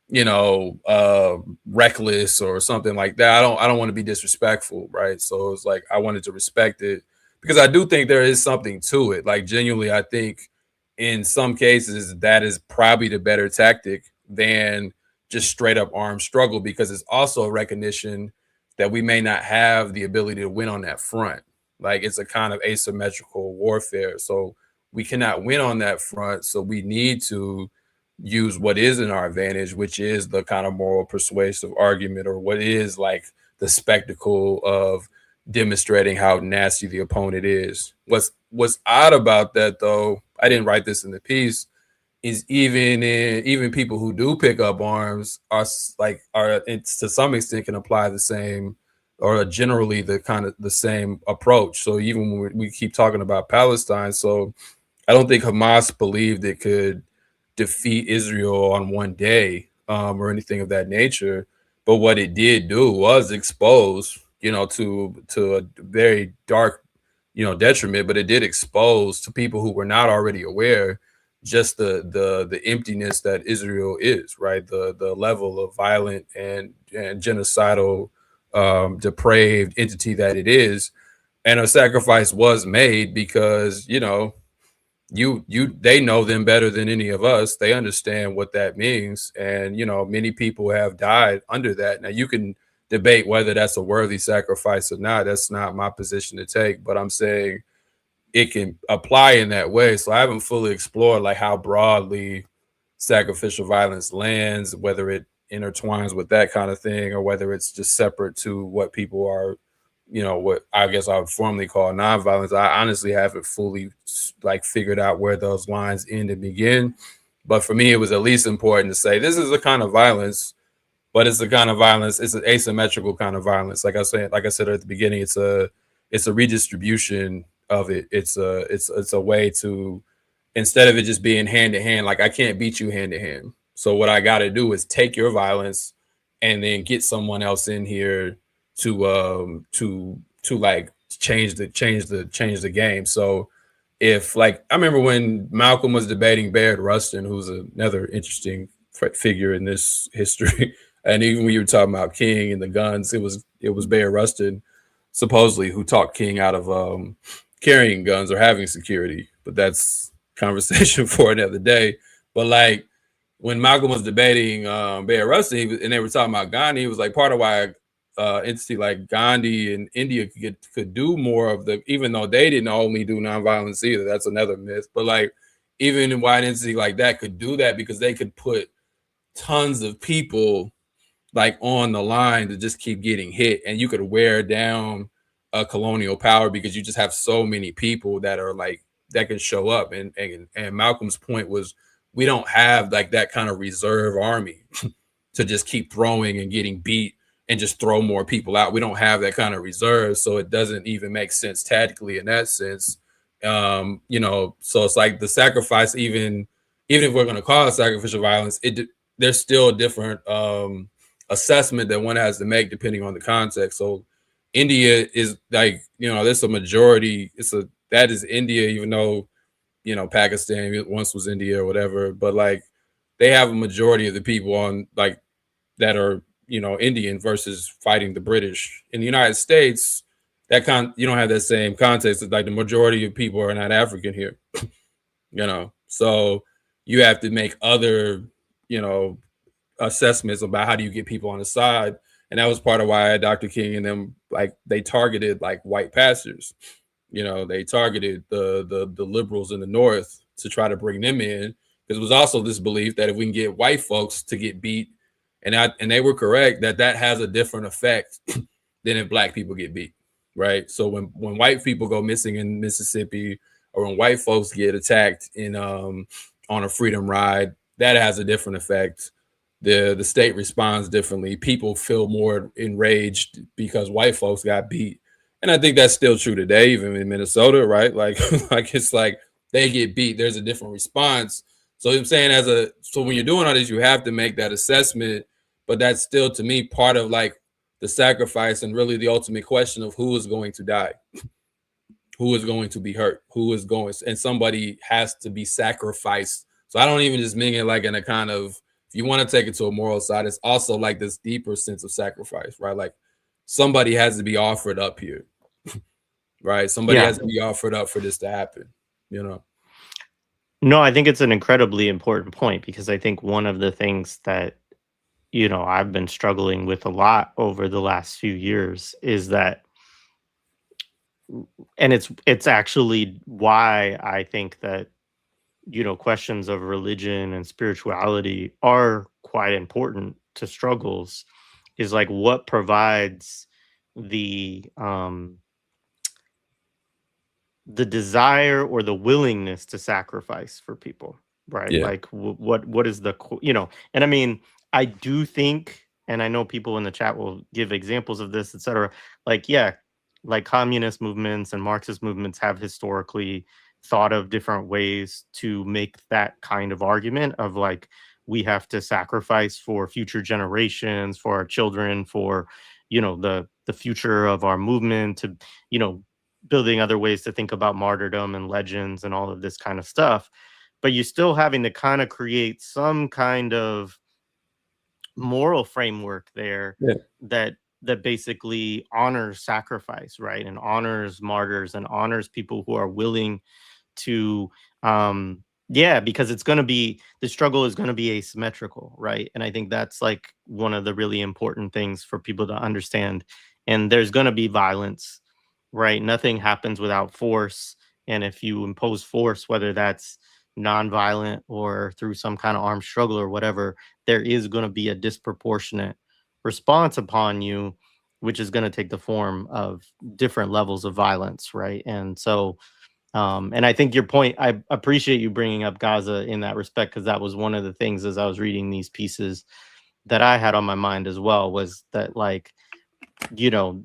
you know, reckless or something like that. I don't want to be disrespectful, right? So it's like I wanted to respect it, because I do think there is something to it. Like genuinely, I think in some cases that is probably the better tactic than just straight up armed struggle, because it's also a recognition that we may not have the ability to win on that front. Like it's a kind of asymmetrical warfare. So we cannot win on that front. So we need to use what is in our advantage, which is the kind of moral persuasive argument, or what is like the spectacle of demonstrating how nasty the opponent is. What's odd about that, though, I didn't write this in the piece, is even people who do pick up arms are to some extent can apply the same, or generally the kind of the same approach. So even when we keep talking about Palestine, so I don't think Hamas believed it could defeat Israel on one day, or anything of that nature. But what it did do was expose, to a very dark, detriment. But it did expose to people who were not already aware just the emptiness that Israel is, right? The level of violent and genocidal, depraved entity that it is. And a sacrifice was made because, they know them better than any of us. They understand what that means. And, many people have died under that. Now you can debate whether that's a worthy sacrifice or not. That's not my position to take, but I'm saying it can apply in that way. So I haven't fully explored like how broadly sacrificial violence lands, whether it intertwines with that kind of thing, or whether it's just separate to what people are, what I guess I would formally call nonviolence. I honestly haven't fully like figured out where those lines end and begin. But for me, it was at least important to say this is a kind of violence, but it's a kind of violence. It's an asymmetrical kind of violence. Like I said at the beginning, it's a redistribution of it. It's a way to, instead of it just being hand to hand, like I can't beat you hand to hand. So what I got to do is take your violence and then get someone else in here to like change the game. So if like I remember when Malcolm was debating Bayard Rustin, who's another interesting figure in this history, and even when you were talking about King and the guns, it was Bayard Rustin supposedly who talked King out of carrying guns or having security, but that's conversation for another day. But like when Malcolm was debating Bayard Rustin, and they were talking about Gandhi, he was like part of why entity like Gandhi in India could do more of the, even though they didn't only do nonviolence either. That's another myth. But like even in why an entity like that could do that, because they could put tons of people like on the line to just keep getting hit, and you could wear down a colonial power because you just have so many people that are like that can show up. And Malcolm's point was we don't have like that kind of reserve army to just keep throwing and getting beat and just throw more people out. We don't have that kind of reserve, so it doesn't even make sense tactically in that sense. So it's like the sacrifice, even if we're going to call it sacrificial violence, there's still a different assessment that one has to make depending on the context. So India is like, there's a majority. That is India, even though, Pakistan once was India or whatever, but like they have a majority of the people on like that are, Indian versus fighting the British. In the United States, you don't have that same context. It's like the majority of people are not African here, so you have to make other, assessments about how do you get people on the side. And that was part of why Dr. King and them, like they targeted like white pastors. They targeted the liberals in the North to try to bring them in, Because it was also this belief that if we can get white folks to get beat, and they were correct, that has a different effect than if black people get beat, right? So when white people go missing in Mississippi, or when white folks get attacked in on a freedom ride, that has a different effect. The state responds differently. People feel more enraged because white folks got beat, and I think that's still true today, even in Minnesota, right? Like like it's like they get beat, there's a different response. So I'm saying so when you're doing all this, you have to make that assessment, but that's still to me part of like the sacrifice and really the ultimate question of who is going to die, who is going to be hurt, who is going, and somebody has to be sacrificed. So I don't even just mean it like in a kind of, if you want to take it to a moral side, it's also like this deeper sense of sacrifice, right? Like somebody has to be offered up here, right? Somebody Yeah. has to be offered up for this to happen, you know? No, I think it's an incredibly important point because I think one of the things that, I've been struggling with a lot over the last few years is that, and it's actually why I think that, questions of religion and spirituality are quite important to struggles, is like what provides the the desire or the willingness to sacrifice for people, right? Yeah. Like what is and I mean, I do think, and I know people in the chat will give examples of this, etc. Like, yeah, like communist movements and Marxist movements have historically thought of different ways to make that kind of argument of like, we have to sacrifice for future generations, for our children, for the future of our movement, to you know building other ways to think about martyrdom and legends and all of this kind of stuff. But you're still having to kind of create some kind of moral framework there Yeah. that basically honors sacrifice, right? And honors martyrs and honors people who are willing to yeah, because it's going to be, the struggle is going to be asymmetrical, right? And I think that's like one of the really important things for people to understand. And there's going to be violence, right? Nothing happens without force. And if you impose force, whether that's nonviolent or through some kind of armed struggle or whatever, there is going to be a disproportionate response upon you, which is going to take the form of different levels of violence, right? And so and I think your point, I appreciate you bringing up Gaza in that respect, because that was one of the things as I was reading these pieces that I had on my mind as well, was that like, you know,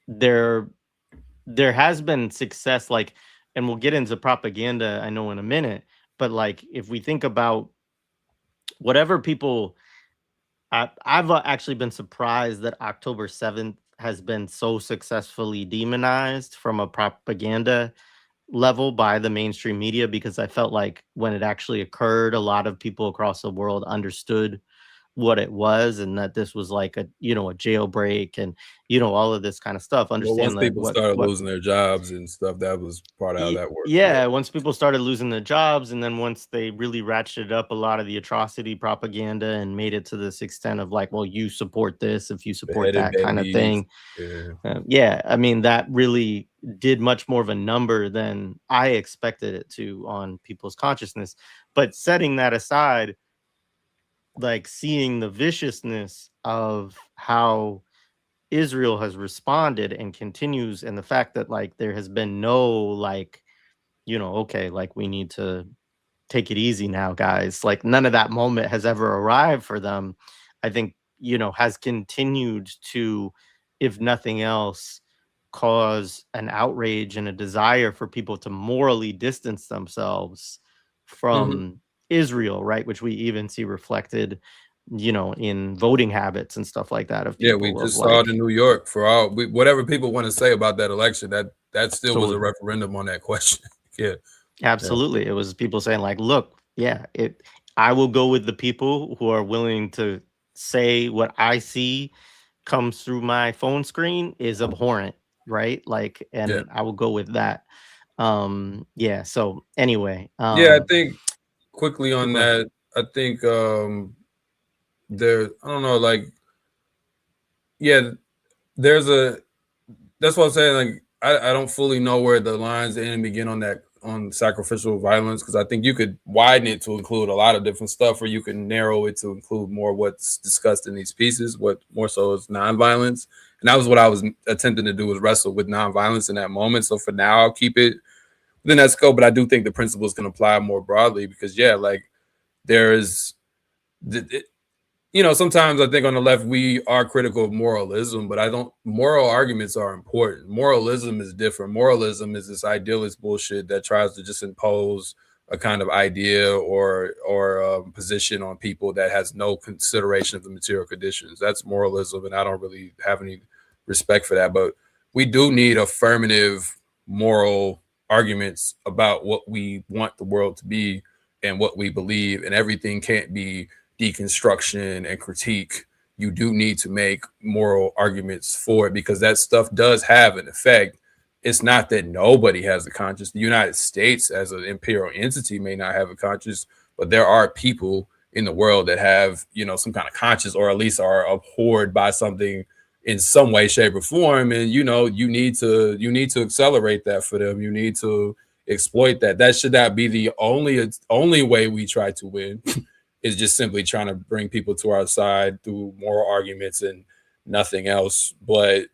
there there has been success, like, and we'll get into propaganda, I know, in a minute, but like if we think about whatever people, I've actually been surprised that October 7th has been so successfully demonized from a propaganda level by the mainstream media, because I felt like when it actually occurred, a lot of people across the world understood what it was, and that this was like a jailbreak, and all of this kind of stuff. Well, once Understand that people started losing their jobs and stuff, that was part of how that worked. Yeah. yeah, once people started losing their jobs, and then once they really ratcheted up a lot of the atrocity propaganda and made it to this extent of like, well, you support this if you support Beheaded that kind of babies. thing. Yeah. Yeah, I mean, that really did much more of a number than I expected it to on people's consciousness. But setting that aside, like seeing the viciousness of how Israel has responded and continues, and the fact that like there has been no like, okay, like we need to take it easy now, guys. Like none of that moment has ever arrived for them. I think, has continued to, if nothing else, cause an outrage and a desire for people to morally distance themselves Mhm. from Israel, right? Which we even see reflected, in voting habits and stuff like that of Yeah, we people of just saw it in like, New York. For whatever people want to say about that election, that still was a absolutely. referendum on that question. Yeah. Yeah. Absolutely. It was people saying like, look, yeah, I will go with the people who are willing to say what I see comes through my phone screen is abhorrent, right? Like, Yeah. and I will go with that. Yeah, so anyway, Yeah, I think quickly on go ahead. that, I think I don't know, like, yeah, there's a that's what I'm saying. Like, I don't fully know where the lines end and begin on on sacrificial violence, because I think you could widen it to include a lot of different stuff, or you can narrow it to include more what's discussed in these pieces. What more so is nonviolence, and that was what I was attempting to do, was wrestle with nonviolence in that moment. So for now, I'll keep it within that scope, but I do think the principles can apply more broadly, because yeah, like there's sometimes I think on the left we are critical of moralism, but I don't. Moral arguments are important. Moralism is different. Moralism is this idealist bullshit that tries to just impose a kind of idea or position on people that has no consideration of the material conditions. That's moralism, and I don't really have any respect for that. But we do need affirmative moral arguments about what we want the world to be and what we believe, and everything can't be deconstruction and critique. You do need to make moral arguments for it, because that stuff does have an effect. It's not that nobody has a conscience. The United States as an imperial entity may not have a conscience, but there are people in the world that have, some kind of conscience, or at least are abhorred by something in some way, shape, or form. And you need to accelerate that for them. You need to exploit that. That should not be the only way we try to win. Is just simply trying to bring people to our side through moral arguments and nothing else. But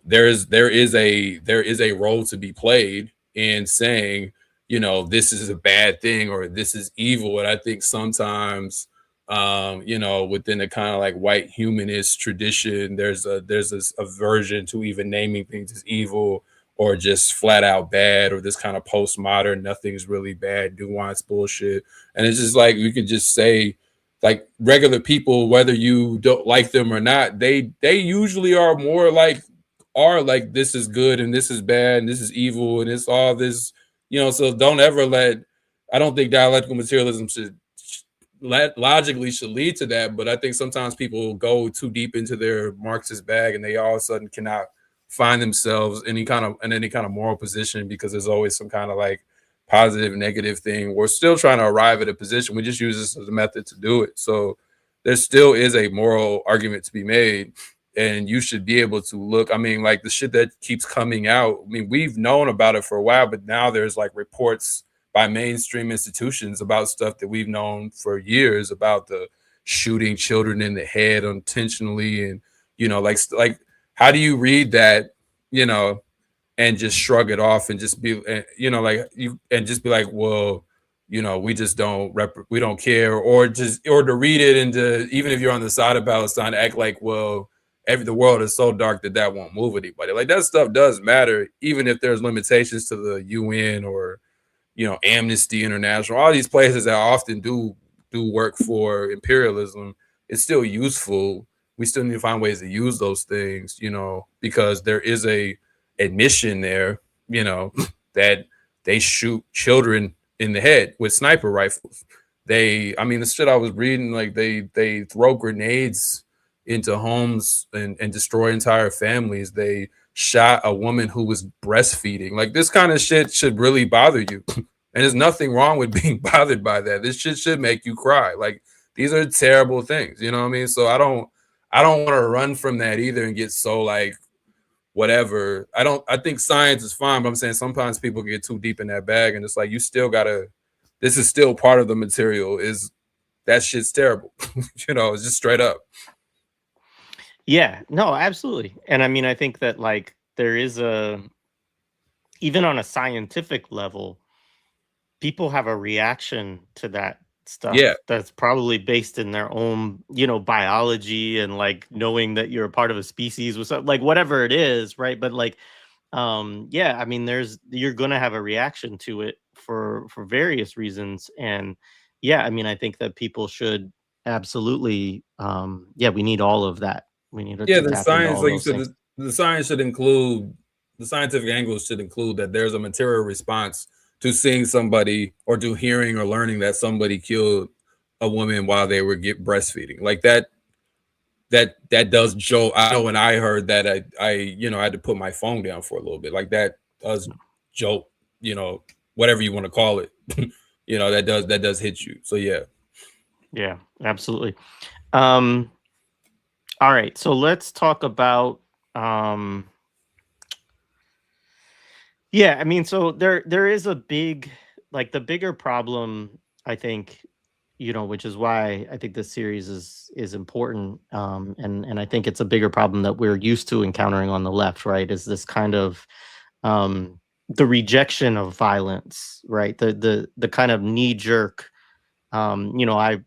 there is a role to be played in saying, this is a bad thing or this is evil. And I think sometimes, within the kind of like white humanist tradition, there's this aversion to even naming things as evil or just flat out bad, or this kind of postmodern, nothing's really bad, nuanced bullshit. And it's just like, we could just say, like, regular people, whether you don't like them or not, they usually are more like, this is good and this is bad and this is evil and it's all this, so don't ever I don't think dialectical materialism logically should lead to that. But I think sometimes people go too deep into their Marxist bag and they all of a sudden cannot find themselves in any kind of moral position, because there's always some kind of like positive, negative thing. We're still trying to arrive at a position. We just use this as a method to do it. So there still is a moral argument to be made, and you should be able to look. I mean, like the shit that keeps coming out. I mean, we've known about it for a while, but now there's like reports by mainstream institutions about stuff that we've known for years, about the shooting children in the head unintentionally. And, like how do you read that, and just shrug it off and just be, and just be like, well, we just we don't care, or to read it and to, even if you're on the side of Palestine, act like, well, the world is so dark that won't move anybody. Like that stuff does matter, even if there's limitations to the UN or, Amnesty International, all these places that often do work for imperialism. It's still useful. We still need to find ways to use those things, because there is a admission there, that they shoot children in the head with sniper rifles. The shit I was reading, like they throw grenades into homes and destroy entire families. They shot a woman who was breastfeeding. Like this kind of shit should really bother you. And there's nothing wrong with being bothered by that. This shit should make you cry. Like these are terrible things, you know what I mean? So I don't want to run from that either and get so like whatever. I think science is fine, but I'm saying sometimes people get too deep in that bag, and it's like you still gotta, this is still part of the material, is that shit's terrible. It's just straight up. Yeah, no, absolutely. And I mean, I think that like there is even on a scientific level, people have a reaction to that stuff that's probably based in their own, biology, and like knowing that you're a part of a species with something, like whatever it is, right? But like, yeah, I mean, you're gonna have a reaction to it for various reasons. And yeah, I mean, I think that people should absolutely, yeah, we need all of that. We need to The tap into science, all like you those said, things. the science should include, the scientific angles should include that there's a material response to seeing somebody, or to hearing or learning that somebody killed a woman while they were breastfeeding. Like that does jolt. I know when I heard that, I had to put my phone down for a little bit. Like that does jolt, whatever you want to call it. That does hit you. So Yeah, absolutely. All right, so let's talk about Yeah, I mean, so there is a big, like, the bigger problem, I think, which is why I think this series is important, and I think it's a bigger problem that we're used to encountering on the left, right? Is this kind of um, the rejection of violence, right? The kind of knee jerk. I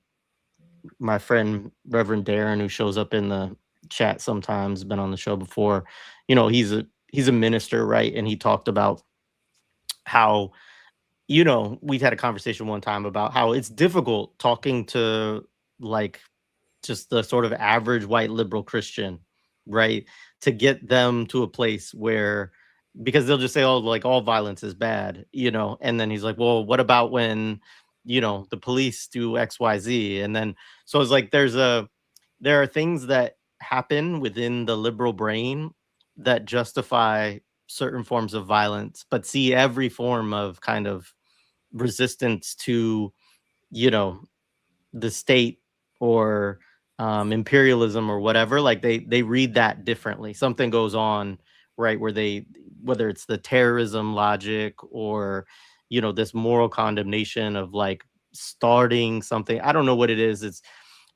My friend Reverend Darren, who shows up in the chat sometimes, been on the show before. He's a minister, right? And he talked about how we've had a conversation one time about how it's difficult talking to, like, just the sort of average white liberal Christian, right? To get them to a place where, because they'll just say, oh, like, all violence is bad, and then he's like, well, what about when, the police do XYZ? And then, so it's like, there are things that happen within the liberal brain that justify certain forms of violence, but see every form of kind of resistance to, you know, the state or imperialism or whatever. Like, they read that differently. Something goes on, right, where whether it's the terrorism logic or this moral condemnation of, like, starting something. I don't know what it is.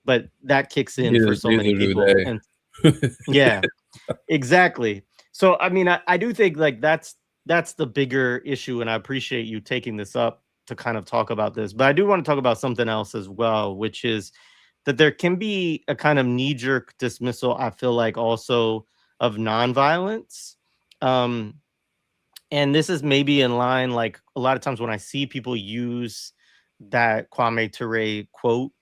But that kicks in for so many Neither do people. And they. yeah, exactly. So I mean, I do think, like, that's the bigger issue, and I appreciate you taking this up to kind of talk about this. But I do want to talk about something else as well, which is that there can be a kind of knee-jerk dismissal, I feel like, also of nonviolence. Um, and this is maybe in line, like, a lot of times when I see people use that Kwame Ture quote,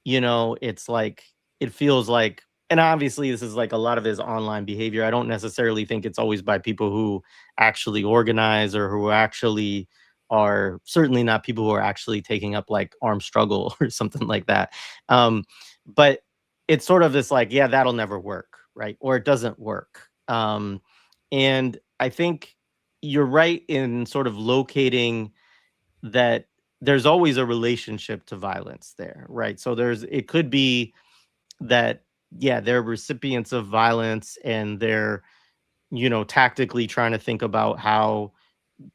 it's like, it feels like, and obviously this is like a lot of his online behavior. I don't necessarily think it's always by people who actually organize or who actually are, certainly not people who are actually taking up, like, armed struggle or something like that. Um, but it's sort of this, like, yeah, that'll never work, right? Or it doesn't work. And I think you're right in sort of locating that there's always a relationship to violence there, right? So it could be that, yeah, they're recipients of violence and they're, tactically trying to think about how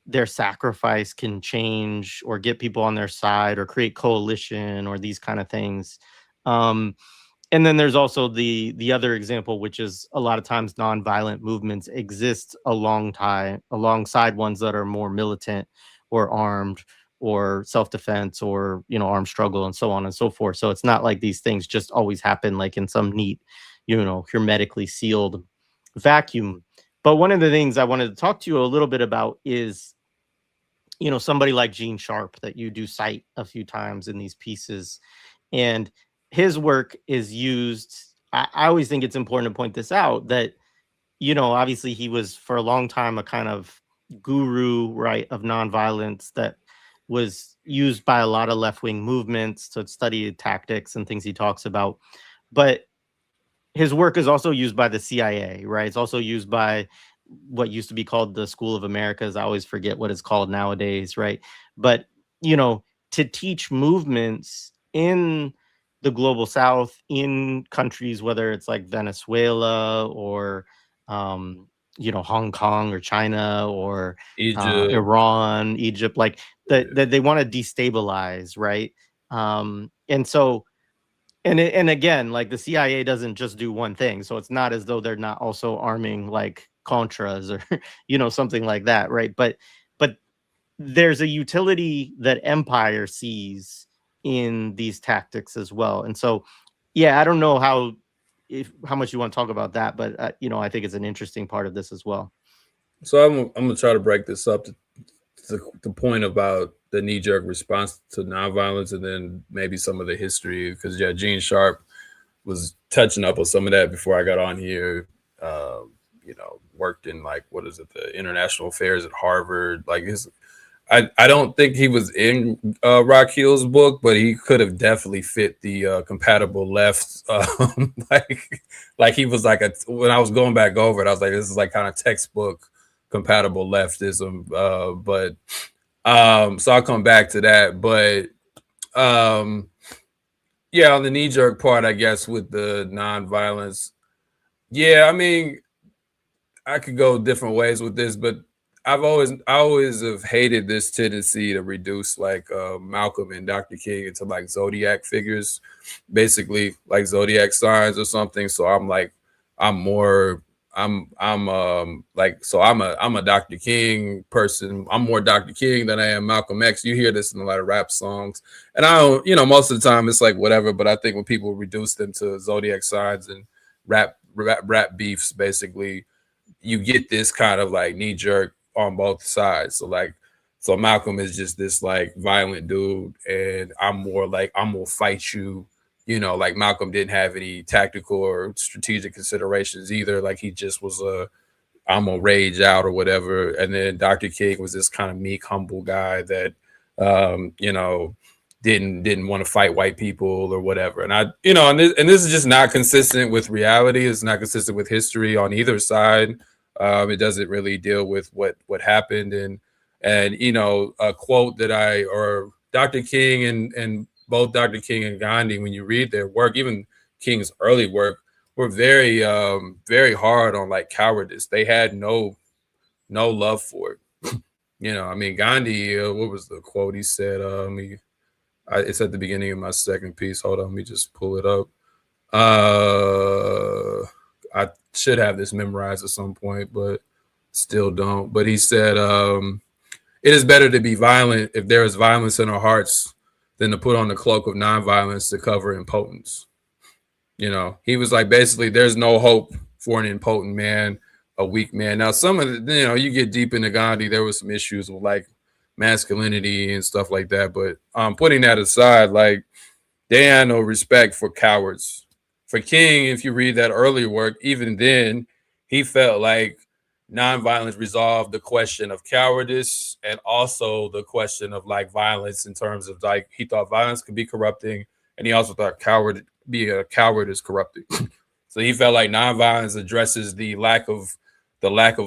their sacrifice can change or get people on their side or create coalition or these kind of things. Um, and then there's also the other example, which is a lot of times nonviolent movements exist alongside ones that are more militant or armed or self-defense or armed struggle and so on and so forth. So it's not like these things just always happen, like, in some neat, hermetically sealed vacuum. But one of the things I wanted to talk to you a little bit about is, somebody like Gene Sharp that you do cite a few times in these pieces. And his work is used. I always think it's important to point this out, that, obviously he was for a long time a kind of guru, right, of nonviolence that was used by a lot of left-wing movements to study tactics and things he talks about. But his work is also used by the CIA, right? It's also used by what used to be called the School of Americas. I always forget what it's called nowadays, right? But, you know, to teach movements in the global south, in countries, whether it's like Venezuela or, um, Hong Kong or China or Egypt. Iran, Egypt, like that, Yeah. they want to destabilize, right? And so, and again, like, the CIA doesn't just do one thing, so it's not as though they're not also arming, like, contras or something like that, right? But there's a utility that empire sees in these tactics as well. And so, yeah, I don't know how much you want to talk about that, but I think it's an interesting part of this as well. So I'm gonna try to break this up to the point about the knee jerk response to nonviolence, and then maybe some of the history. Because yeah, Gene Sharp was touching up on some of that before I got on here. Worked in, like, what is it, the international affairs at Harvard. Like, I don't think he was in Rock Hill's book, but he could have definitely fit the compatible left. Like he was like when I was going back over it, I was like, this is like kind of textbook compatible leftism. So I'll come back to that. But yeah, on the knee jerk part, I guess, with the nonviolence. Yeah, I mean, I could go different ways with this, but I always have hated this tendency to reduce like Malcolm and Dr. King into like zodiac figures, basically like zodiac signs or something. So I'm like, I'm more, I'm like, so I'm a Dr. King person. I'm more Dr. King than I am Malcolm X. You hear this in a lot of rap songs, and I don't, most of the time it's like whatever. But I think when people reduce them to zodiac signs and rap beefs, basically you get this kind of like knee jerk on both sides. So like, so Malcolm is just this like violent dude, and I'm more like I'm gonna fight you. Like Malcolm didn't have any tactical or strategic considerations either. Like he just was a I'm gonna rage out or whatever. And then Dr. King was this kind of meek, humble guy that didn't want to fight white people or whatever. And this is just not consistent with reality. It's not consistent with history on either side. It doesn't really deal with what happened. And a quote that or Dr. King and both Dr. King and Gandhi, when you read their work, even King's early work, were very very hard on like cowardice. They had no love for it. I mean, Gandhi, what was the quote he said? It's at the beginning of my second piece. Hold on, let me just pull it up. I should have this memorized at some point, but still don't. But he said, it is better to be violent if there is violence in our hearts than to put on the cloak of nonviolence to cover impotence. He was like, basically, there's no hope for an impotent man, a weak man. Now, some of the, you get deep into Gandhi, there was some issues with like masculinity and stuff like that. But putting that aside, like they had no respect for cowards. For King, if you read that earlier work, even then, he felt like nonviolence resolved the question of cowardice and also the question of like violence in terms of like he thought violence could be corrupting, and he also thought being a coward is corrupting. So he felt like nonviolence addresses the lack of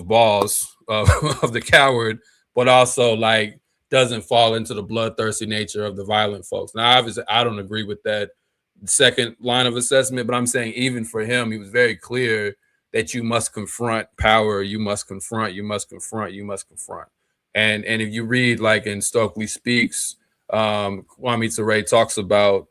balls of the coward, but also like doesn't fall into the bloodthirsty nature of the violent folks. Now, obviously, I don't agree with that second line of assessment, but I'm saying even for him, he was very clear that you must confront power, you must confront. And if you read like in Stokely Speaks, Kwame Ture talks about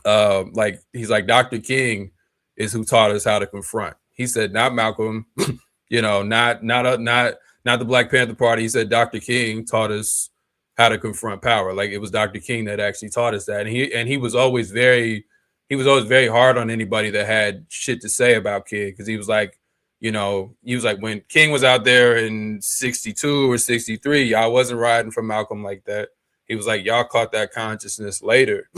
like he's like Dr. King is who taught us how to confront. He said not Malcolm, not the Black Panther Party. He said Dr. King taught us how to confront power. Like it was Dr. King that actually taught us that. And he was always very hard on anybody that had shit to say about King, because he was like, when King was out there in 62 or 63, y'all wasn't riding for Malcolm like that. He was like, y'all caught that consciousness later.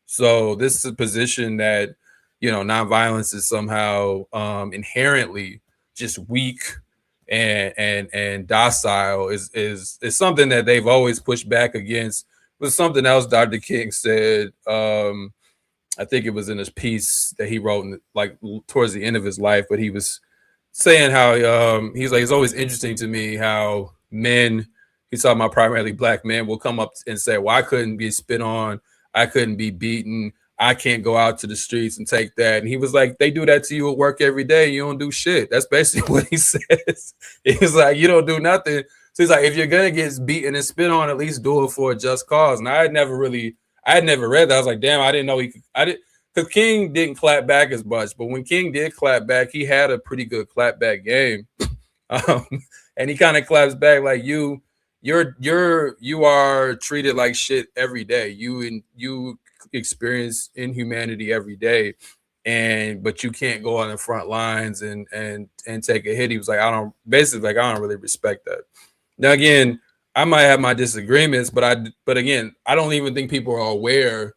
So this is a position that, nonviolence is somehow inherently just weak and docile is something that they've always pushed back against. It was something else Dr. King said. I think it was in his piece that he wrote like towards the end of his life, but he was saying how he's like, it's always interesting to me how men, he's talking about primarily Black men, will come up and say, well, I couldn't be spit on, I couldn't be beaten, I can't go out to the streets and take that. And he was like, they do that to you at work every day. You don't do shit. That's basically what he says. He's like, you don't do nothing. So he's like, if you're going to get beaten and spit on, at least do it for a just cause. And I had never read that. I was like, damn, I didn't know because King didn't clap back as much. But when King did clap back, he had a pretty good clap back game. And he kind of claps back like you are treated like shit every day. You experience inhumanity every day, but you can't go on the front lines and take a hit. He was like, I don't really respect that. Now again, I might have my disagreements, but again, I don't even think people are aware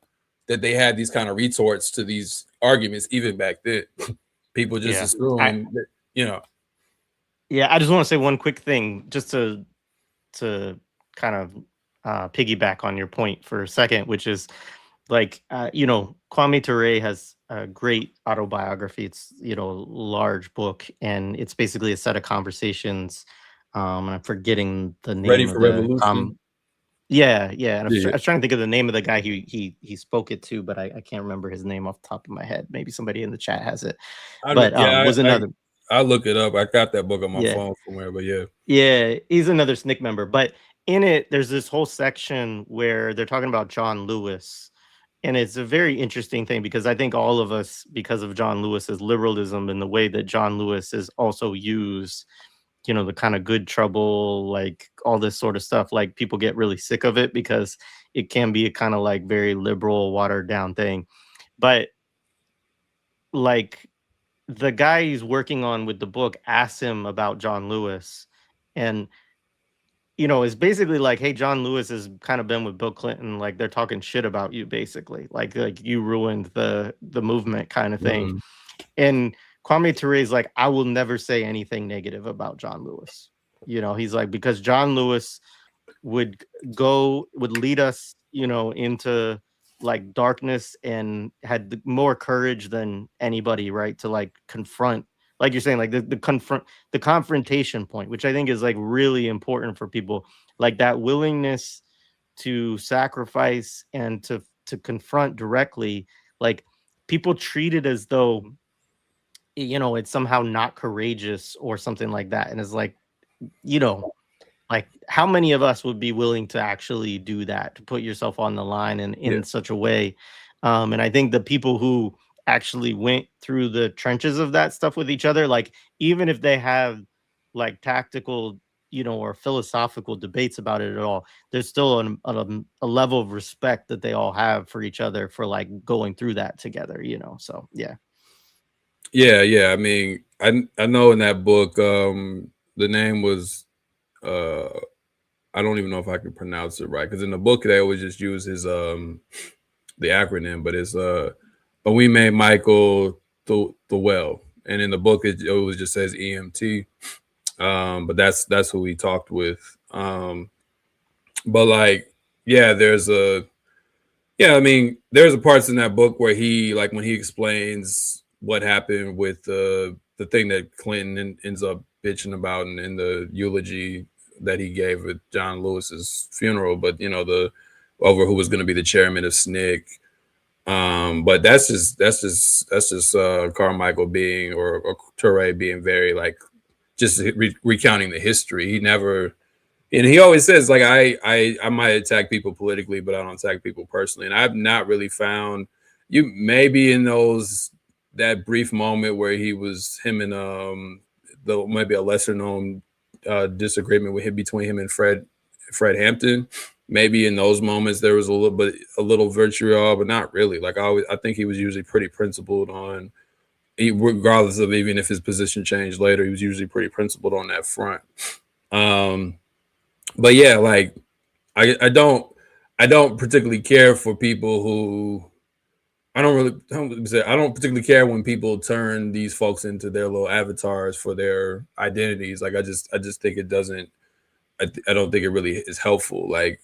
that they had these kind of retorts to these arguments even back then. People just assume that, Yeah, I just want to say one quick thing just to kind of piggyback on your point for a second, which is like, Kwame Ture has a great autobiography. It's, large book, and it's basically a set of conversations. And I'm forgetting the name Ready of for the Revolution. yeah. And I was trying to think of the name of the guy he spoke it to, but I can't remember his name off the top of my head. Maybe somebody in the chat has it. Was another. I'll look it up. I got that book on my Yeah. phone somewhere, but yeah. Yeah, he's another SNCC member, but in it, there's this whole section where they're talking about John Lewis, and it's a very interesting thing because I think all of us, because of John Lewis's liberalism and the way that John Lewis is also used, the kind of good trouble, like all this sort of stuff, like people get really sick of it because it can be a kind of like very liberal, watered down thing. But like the guy he's working on with the book asks him about John Lewis, and it's basically like, hey, John Lewis has kind of been with Bill Clinton, like they're talking shit about you, basically, like you ruined the movement, kind of thing. Mm. And Kwame Ture is like, I will never say anything negative about John Lewis. He's like, because John Lewis would lead us, into like darkness, and had more courage than anybody, right, to like confront, like you're saying, like the confrontation point, which I think is like really important for people, like that willingness to sacrifice and to confront directly. Like people treat it as though it's somehow not courageous or something like that, and it's like, you know like how many of us would be willing to actually do that, to put yourself on the line and Yeah. in such a way. And I think the people who actually went through the trenches of that stuff with each other, like even if they have like tactical or philosophical debates about it at all, there's still a level of respect that they all have for each other for like going through that together, so yeah. Yeah. I mean, I know in that book, the name was I don't even know if I can pronounce it right, because in the book they always just use his the acronym, but it's Owime Michael Thowell, and in the book it always just says EMT. But that's who he talked with. But like, yeah, I mean, there's a parts in that book where he, like, when he explains what happened with the thing that Clinton ends up bitching about in the eulogy that he gave at John Lewis's funeral, but the over who was going to be the chairman of SNCC. But that's just Carmichael being, or Toure being very like just recounting the history. He never, and he always says like, I might attack people politically, but I don't attack people personally. And I've not really found, you maybe in that brief moment where he was him and the maybe a lesser known disagreement with him between him and Fred Hampton. Maybe in those moments there was a little vitriol, but not really. Like I think he was usually pretty principled on, regardless of even if his position changed later, he was usually pretty principled on that front. But yeah, like I don't particularly care for people who I don't particularly care when people turn these folks into their little avatars for their identities. Like I just think it doesn't. I don't think it really is helpful. Like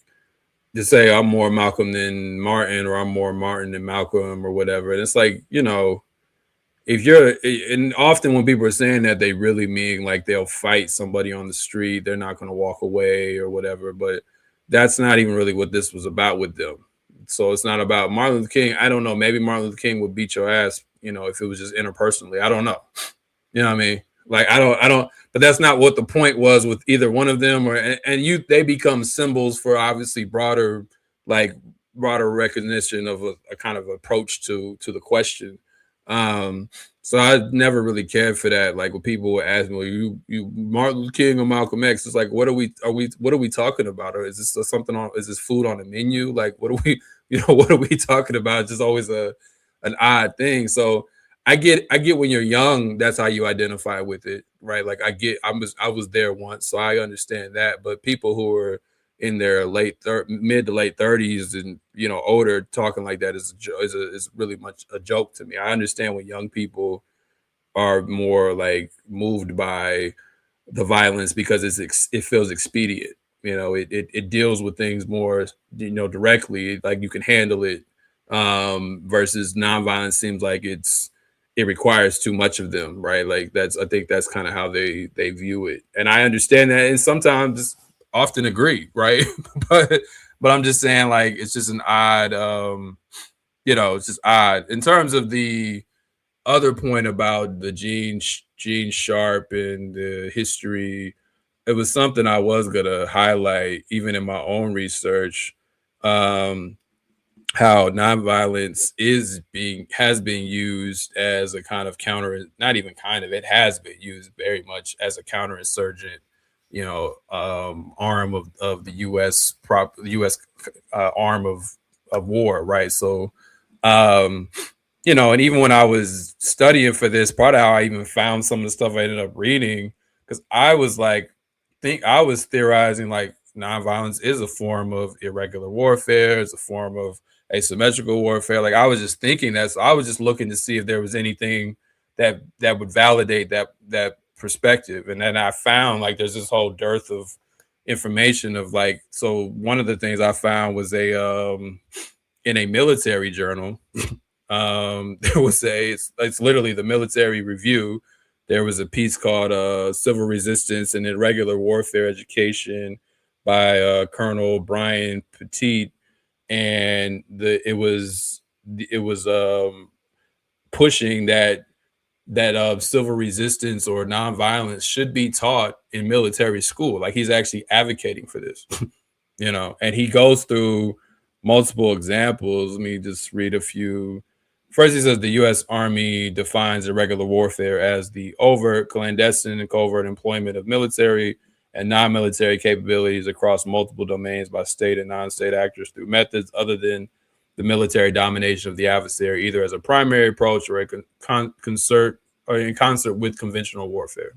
to say I'm more Malcolm than Martin, or I'm more Martin than Malcolm, or whatever. And it's like, if you're, and often when people are saying that, they really mean like they'll fight somebody on the street, they're not going to walk away or whatever. But that's not even really what this was about with them. So it's not about Martin Luther King. I don't know. Maybe Martin Luther King would beat your ass, if it was just interpersonally. I don't know. You know what I mean? Like I don't. But that's not what the point was with either one of them. They become symbols for obviously broader recognition of a kind of approach to the question. So I never really cared for that. Like when people would ask me, well, you Martin Luther King or Malcolm X? It's like, what are we talking about? Or is this something on? Is this food on the menu? Like, what are we? What are we talking about? It's just always an odd thing. So I get when you're young, that's how you identify with it, right? Like I was there once, so I understand that. But people who are in their mid to late 30s and older talking like that is really much a joke to me. I understand when young people are more like moved by the violence because it feels expedient. It deals with things more directly, like you can handle it, versus nonviolence seems like it requires too much of them, right? Like I think that's kind of how they view it, and I understand that, and sometimes often agree, right? but I'm just saying, like, it's just an odd, it's just odd in terms of the other point about the gene Gene Sharp and the history. It was something I was gonna highlight even in my own research. Um, how nonviolence has been used as a kind of counter, not even kind of, it has been used very much as a counterinsurgent, arm of the U.S. Arm of war, right? So, um, and even when I was studying for this, part of how I even found some of the stuff I ended up reading, because I was like, I was theorizing like nonviolence is a form of irregular warfare, it's a form of asymmetrical warfare. Like I was just thinking that, so I was just looking to see if there was anything that would validate that perspective, and then I found like there's this whole dearth of information of like. So one of the things I found was in a military journal. There was it's literally the Military Review. There was a piece called Civil Resistance and Irregular Warfare Education by Colonel Brian Petit, and it was pushing that civil resistance or nonviolence should be taught in military school. Like he's actually advocating for this, and he goes through multiple examples. Let me just read a few. First, he says the U.S. Army defines irregular warfare as the overt, clandestine, and covert employment of military and non-military capabilities across multiple domains by state and non-state actors through methods other than the military domination of the adversary, either as a primary approach or in concert with conventional warfare.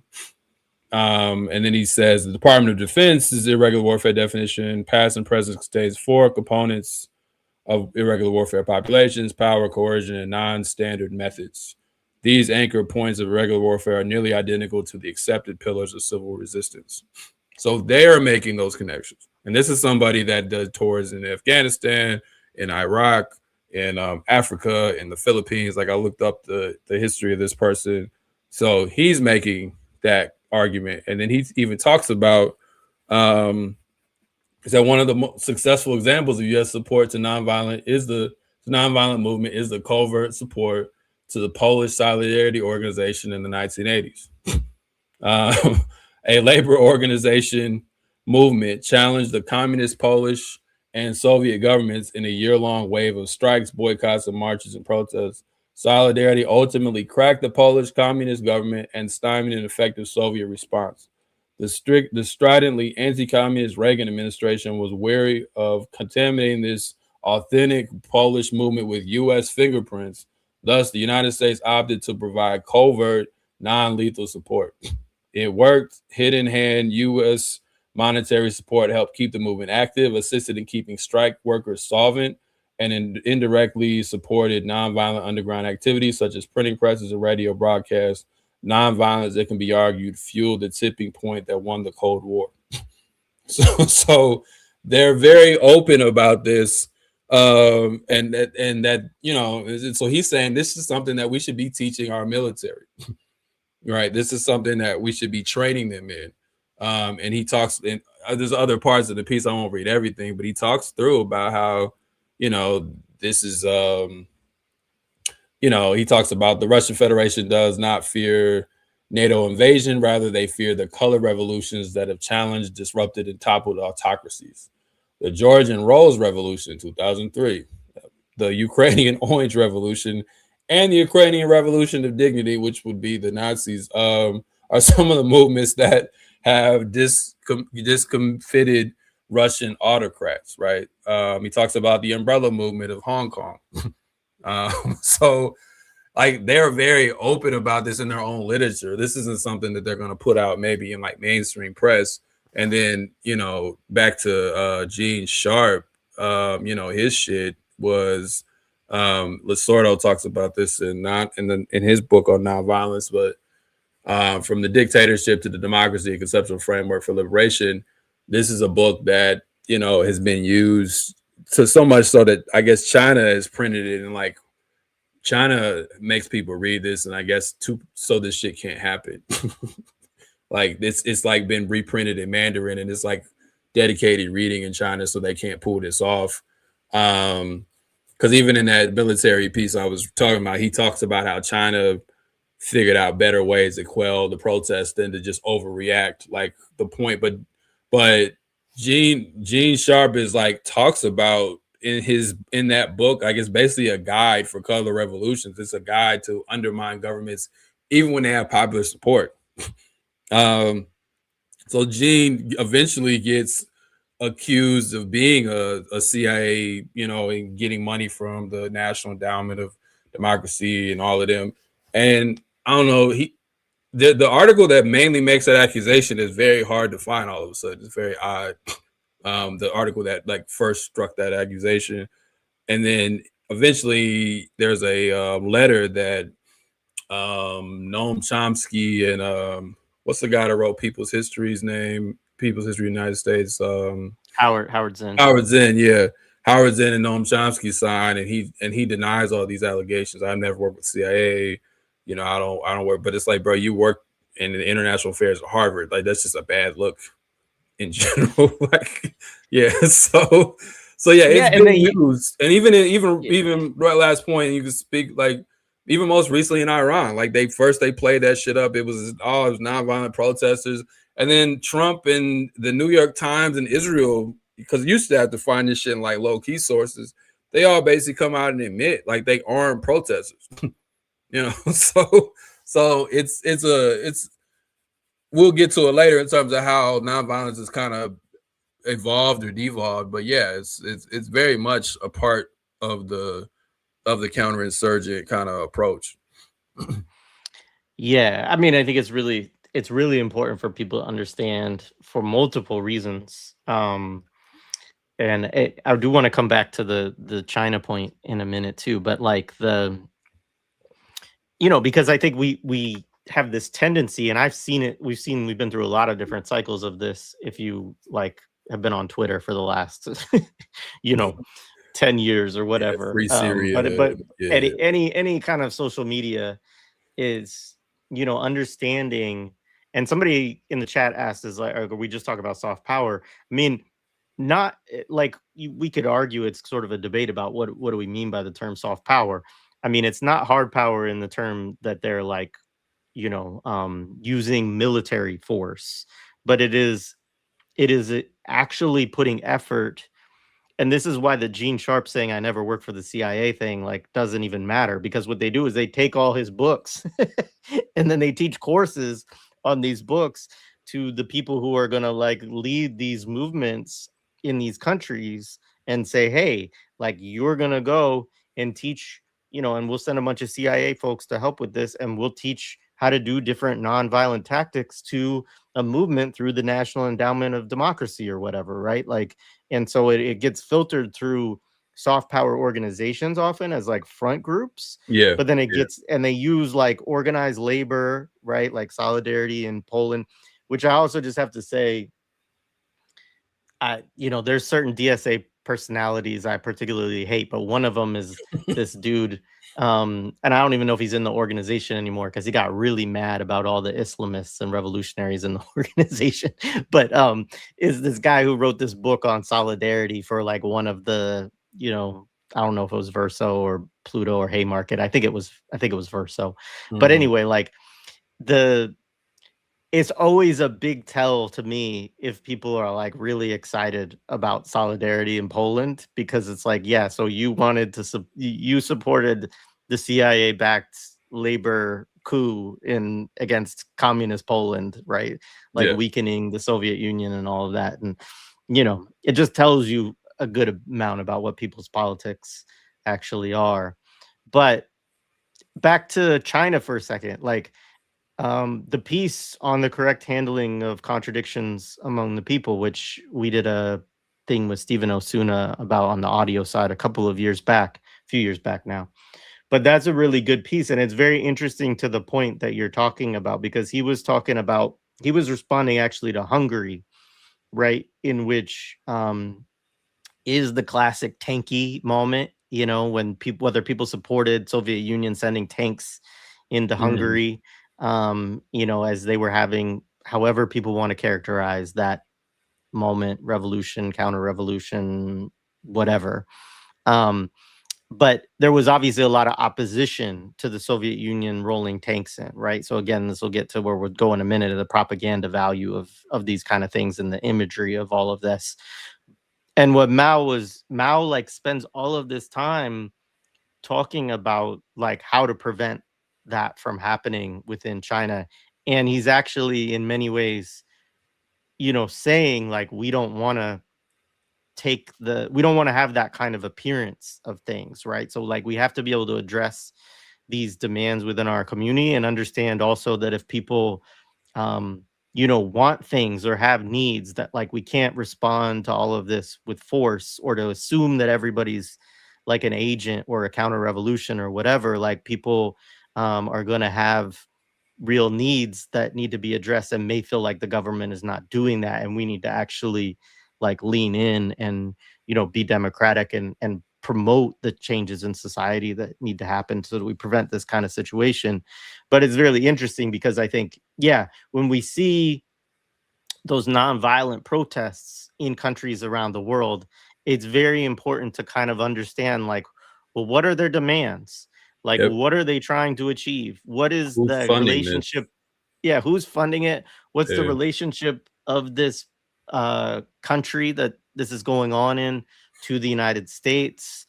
And then he says the Department of Defense is irregular warfare definition. Past and present states 4 components of irregular warfare: populations, power, coercion, and non-standard methods. These anchor points of irregular warfare are nearly identical to the accepted pillars of civil resistance. So they're making those connections. And this is somebody that does tours in Afghanistan, in Iraq, in Africa, in the Philippines. Like I looked up the history of this person. So he's making that argument. And then he even talks about is that one of the most successful examples of U.S. support to nonviolent movement is the covert support to the Polish Solidarity Organization in the 1980s. A labor organization movement challenged the communist Polish and Soviet governments in a year-long wave of strikes, boycotts, and marches and protests. Solidarity ultimately cracked the Polish communist government and stymied an effective Soviet response. The stridently anti-communist Reagan administration was wary of contaminating this authentic Polish movement with U.S. fingerprints. Thus, the United States opted to provide covert, non-lethal support. It worked. Hidden hand U.S. monetary support helped keep the movement active, assisted in keeping strike workers solvent, and indirectly supported nonviolent underground activities such as printing presses and radio broadcasts. Nonviolence, it can be argued, fueled the tipping point that won the Cold War. So they're very open about this, and that so he's saying this is something that we should be teaching our military, right? This is something that we should be training them in. And he talks, and there's other parts of the piece, I won't read everything, but he talks through about how this is he talks about the Russian Federation does not fear NATO invasion. Rather, they fear the color revolutions that have challenged, disrupted, and toppled autocracies. The Georgian Rose Revolution, 2003, the Ukrainian Orange Revolution, and the Ukrainian Revolution of Dignity, which would be the Nazis, are some of the movements that have discomfited Russian autocrats, right? He talks about the umbrella movement of Hong Kong. So like they're very open about this in their own literature. This isn't something that they're going to put out maybe in like mainstream press. And then, back to Gene Sharp, his shit was Lasordo talks about this in his book on nonviolence, but from the dictatorship to the democracy, a conceptual framework for liberation. This is a book that, has been used to so much so that I guess China has printed it, and like China makes people read this, and I guess so this shit can't happen. Like it's like been reprinted in Mandarin, and it's like dedicated reading in China, so they can't pull this off. Because even in that military piece I was talking about, he talks about how China figured out better ways to quell the protest than to just overreact like the point. But Gene Sharp is like talks about in that book, like it's basically a guide for color revolutions. It's a guide to undermine governments even when they have popular support. um so Gene eventually gets accused of being a CIA, and getting money from the National Endowment of Democracy and all of them. And I don't know, the article that mainly makes that accusation is very hard to find all of a sudden. It's very odd. The article that like first struck that accusation, and then eventually there's a letter that Noam Chomsky and what's the guy that wrote People's History's name? People's History of the United States. Howard Zinn. Howard Zinn, yeah. Howard Zinn and Noam Chomsky signed, and he denies all these allegations. I never worked with CIA, I don't work, but it's like, bro, you work in the international affairs at Harvard. Like that's just a bad look in general. Like, yeah. So yeah, Yeah, it's and been then used, and even yeah. even right last point, you can speak like even most recently in Iran, like they played that shit up. It was nonviolent protesters, and then Trump and the New York Times and Israel, because you used to have to find this shit in like low key sources. They all basically come out and admit like they armed protesters, So it's we'll get to it later in terms of how nonviolence is kind of evolved or devolved, but yeah, it's very much a part of the counterinsurgent kind of approach. Yeah, I mean, I think it's really important for people to understand for multiple reasons. And I do want to come back to the China point in a minute too, but like because I think we have this tendency, and I've seen it. We've been through a lot of different cycles of this. If you like have been on Twitter for the last, you know, 10 years or Yeah, whatever. free Syria. But Yeah, any kind of social media is understanding. And somebody in the chat asked, is like, are we just talking about soft power? I mean, not like we could argue it's sort of a debate about what do we mean by the term soft power. I mean, it's not hard power in the term that they're like using military force, but it is actually putting effort. And this is why the Gene Sharp saying I never worked for the CIA thing like doesn't even matter, because what they do is they take all his books and then they teach courses on these books to the people who are going to like lead these movements in these countries and say, hey, like you're going to go and teach, and we'll send a bunch of CIA folks to help with this, and we'll teach how to do different nonviolent tactics to a movement through the National Endowment of Democracy or whatever, right? Like, and so it gets filtered through soft power organizations often as like front groups, yeah, but then it yeah, gets, and they use like organized labor, right? Like Solidarity in Poland, which I also just have to say, there's certain DSA personalities I particularly hate, but one of them is this dude. And I don't even know if he's in the organization anymore because he got really mad about all the Islamists and revolutionaries in the organization. But is this guy who wrote this book on solidarity for like one of the, I don't know if it was Verso or Pluto or Haymarket. I think it was Verso. But mhm. anyway, like the it's always a big tell to me if people are like really excited about solidarity in Poland, because it's like, yeah, so you wanted to you supported the CIA backed labor coup in against communist Poland, right? Like Yeah, weakening the Soviet Union and all of that. And it just tells you a good amount about what people's politics actually are. But back to China for a second, like the piece on the correct handling of contradictions among the people, which we did a thing with Stephen Osuna about on the audio side a few years back now. But that's a really good piece. And it's very interesting to the point that you're talking about, because he was responding actually to Hungary, right? In which is the classic tanky moment, when whether people supported Soviet Union sending tanks into mhm. Hungary, as they were having, however people want to characterize that moment, revolution, counter revolution, whatever. Um, but there was obviously a lot of opposition to the Soviet Union rolling tanks in, right? So again, this will get to where we'll go in a minute of the propaganda value of these kind of things and the imagery of all of this. And what Mao like spends all of this time talking about like how to prevent that from happening within China. And he's actually in many ways, saying like we don't want to have that kind of appearance of things, right? So like we have to be able to address these demands within our community and understand also that if people um want things or have needs, that like we can't respond to all of this with force or to assume that everybody's like an agent or a counter revolution or whatever. Like people are going to have real needs that need to be addressed and may feel like the government is not doing that, and we need to actually like lean in and be democratic and promote the changes in society that need to happen so that we prevent this kind of situation. But it's really interesting because I think, yeah, when we see those nonviolent protests in countries around the world, it's very important to kind of understand like, well, what are their demands? Like, Yep. what are they trying to achieve? What is Who's the funding relationship? this? Yeah, who's funding it? What's the Yeah. relationship of this country that this is going on in to the United States?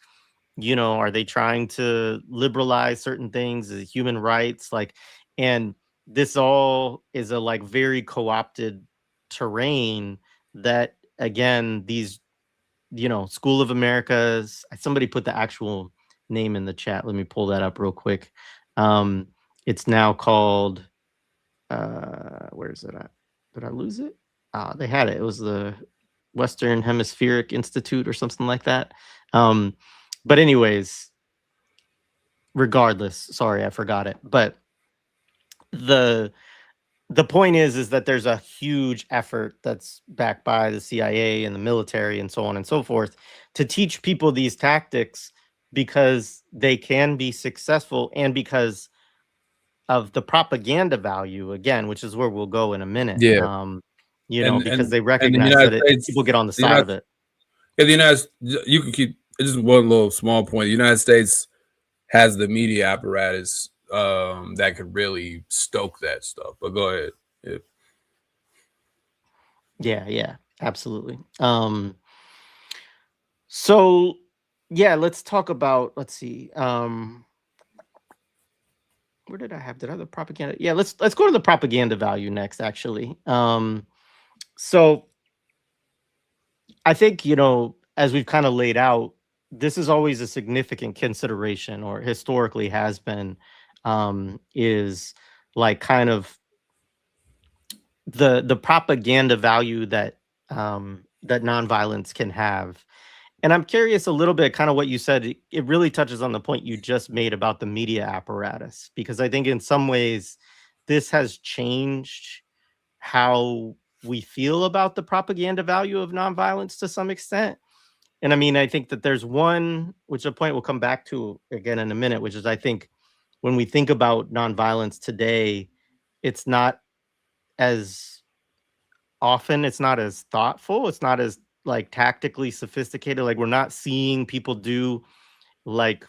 Are they trying to liberalize certain things, human rights? Like, and this all is a like very co-opted terrain that again, these, School of Americas, somebody put the actual name in the chat. Let me pull that up real quick. Um, it's now called where is it at? Did I lose it? They had it. It was the Western Hemispheric Institute or something like that. Um, but anyways, regardless, sorry, I forgot it. But the the point is that there's a huge effort that's backed by the CIA and the military and so on and so forth to teach people these tactics because they can be successful and because of the propaganda value again, which is where we'll go in a minute. Yeah. and Because and they and the recognize United that people States, get on the the side United, of it. yeah, the United, you can keep just one little small point. The United States has the media apparatus that could really stoke that stuff. But go ahead. Yeah. Yeah, yeah, absolutely. So yeah, let's talk about, let's see. Where did I have that other propaganda? Yeah, let's go to the propaganda value next, actually. So I think, as we've kind of laid out, this is always a significant consideration, or historically has been, is like kind of the propaganda value that nonviolence can have. And I'm curious a little bit, kind of what you said. It really touches on the point you just made about the media apparatus, because I think in some ways this has changed how we feel about the propaganda value of nonviolence to some extent. And I mean, I think that there's one, which a point we'll come back to again in a minute, which is I think when we think about nonviolence today, it's not as often, it's not as thoughtful, it's not as like tactically sophisticated. Like we're not seeing people do like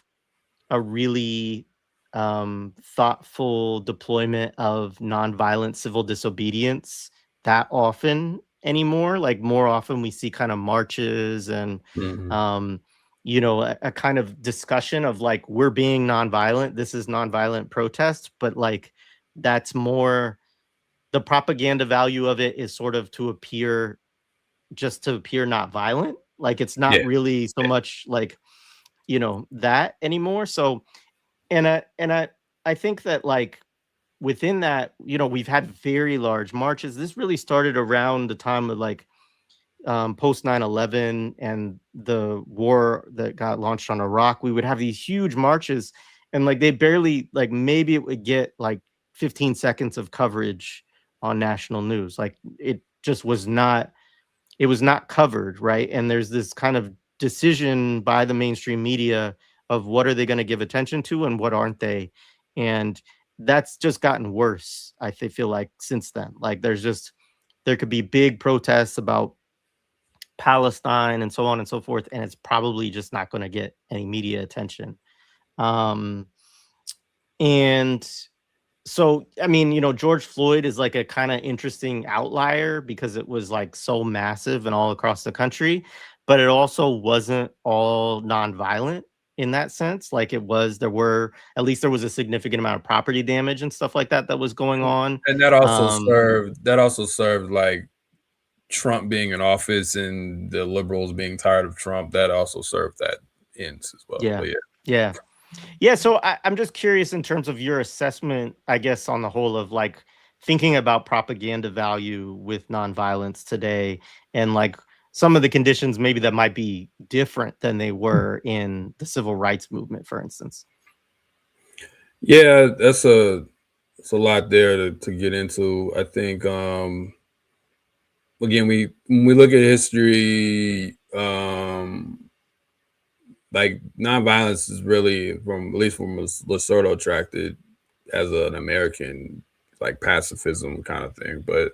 a really thoughtful deployment of nonviolent civil disobedience that often anymore. Like more often we see kind of marches and Mhm. um, a kind of discussion of like we're being nonviolent. This is nonviolent protest, but like that's more the propaganda value of it is sort of to appear just to appear not violent. Like it's Yeah. not really so much like that anymore. So and I think that like within that, we've had very large marches. This really started around the time of like post 9/11 and the war that got launched on Iraq. We would have these huge marches, and like they barely, like maybe it would get like 15 seconds of coverage on national news. Like it just was not, it was not covered, right? And there's this kind of decision by the mainstream media of what are they going to give attention to and what aren't they. And that's just gotten worse, feel like, since then. Like there could be big protests about Palestine and so on and so forth, and it's probably just not going to get any media attention. Um, and so, I mean, George Floyd is like a kind of interesting outlier because it was like so massive and all across the country, but it also wasn't all nonviolent in that sense. Like at least there was a significant amount of property damage and stuff like that was going on. And that also served like Trump being in office and the liberals being tired of Trump. That also served that ends as well. Yeah. But Yeah. Yeah. So I'm just curious in terms of your assessment, I guess, on the whole of like thinking about propaganda value with nonviolence today and like some of the conditions maybe that might be different than they were in the civil rights movement, for instance. yeah, it's a lot there to get into. I think again when we look at history, like nonviolence is really from at least from Lacerdo attracted as an American like pacifism kind of thing, but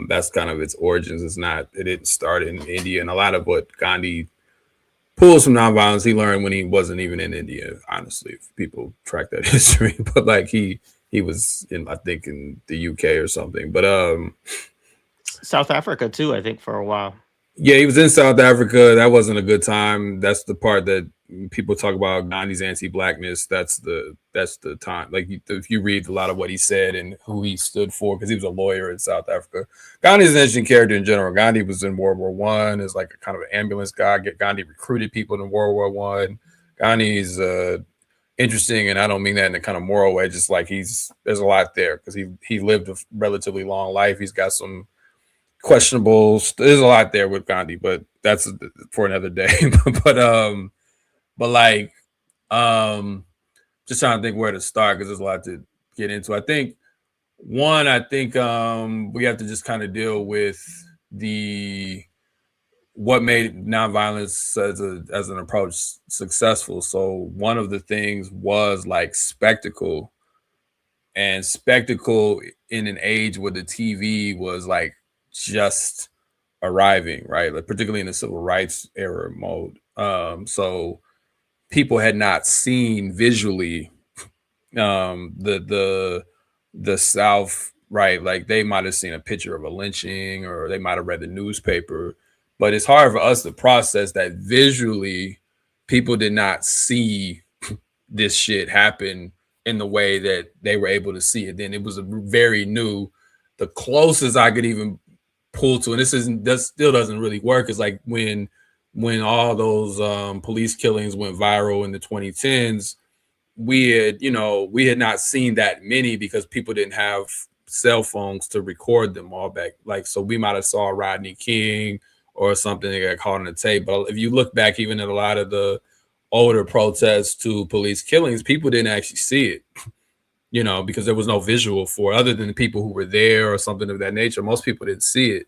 that's kind of its origins. It didn't start in India, and a lot of what Gandhi pulls from nonviolence he learned when he wasn't even in India. Honestly, if people track that history, but like he was in I think in the UK or something, but South Africa too, I think, for a while. yeah, he was in South Africa. That wasn't a good time. That's the part that people talk about Gandhi's anti-blackness. That's the time. Like if you read a lot of what he said and who he stood for, because he was a lawyer in South Africa. Gandhi's an interesting character in general. Gandhi was in World War One as like a kind of an ambulance guy. Gandhi recruited people in World War One. Gandhi's interesting, and I don't mean that in a kind of moral way. Just like there's a lot there because he lived a relatively long life. He's got some questionable. There's a lot there with Gandhi, but that's for another day. but like, just trying to think where to start because there's a lot to get into. I think we have to just kind of deal with what made nonviolence as an approach successful. So one of the things was like spectacle, and spectacle in an age where the TV was like just arriving, right? Like particularly in the civil rights era mode. So people had not seen visually the South, right? Like they might have seen a picture of a lynching or they might have read the newspaper, but it's hard for us to process that visually people did not see this shit happen in the way that they were able to see it. Then it was a very new. The closest I could even pull to, and this still doesn't really work, is like when all those police killings went viral in the 2010s. We had not seen that many because people didn't have cell phones to record them all back. Like, so we might have saw Rodney King or something that got caught on the tape. But if you look back even at a lot of the older protests to police killings, people didn't actually see it, because there was no visual for it, other than the people who were there or something of that nature. Most people didn't see it.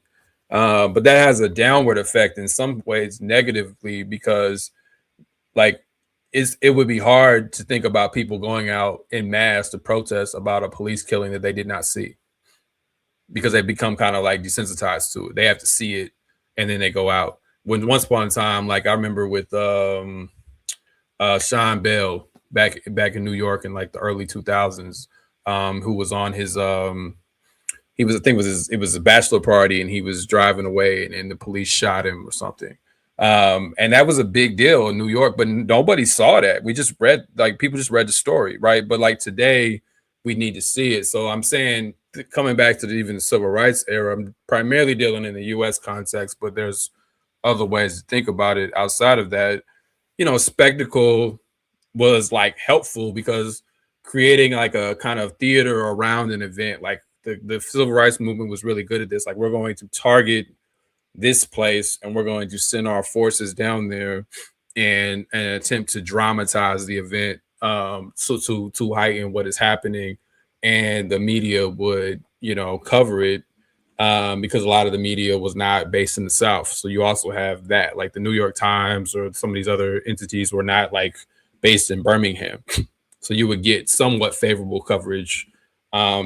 But that has a downward effect in some ways negatively, because like it would be hard to think about people going out in mass to protest about a police killing that they did not see, because they become kind of like desensitized to it. They have to see it and then they go out. When once upon a time, like I remember with Sean Bell back in New York in like the early 2000s, who was on his it was a bachelor party and he was driving away and the police shot him or something. And that was a big deal in New York, but nobody saw that. We just people just read the story, right? But like today, we need to see it. So I'm saying, coming back to even the civil rights era, I'm primarily dealing in the U.S. context, but there's other ways to think about it outside of that. Spectacle was like helpful because creating like a kind of theater around an event, like the civil rights movement was really good at this. Like, we're going to target this place and we're going to send our forces down there and attempt to dramatize the event, so to heighten what is happening, and the media would cover it, because a lot of the media was not based in the South. So you also have that, like the New York Times or some of these other entities were not like based in Birmingham. So you would get somewhat favorable coverage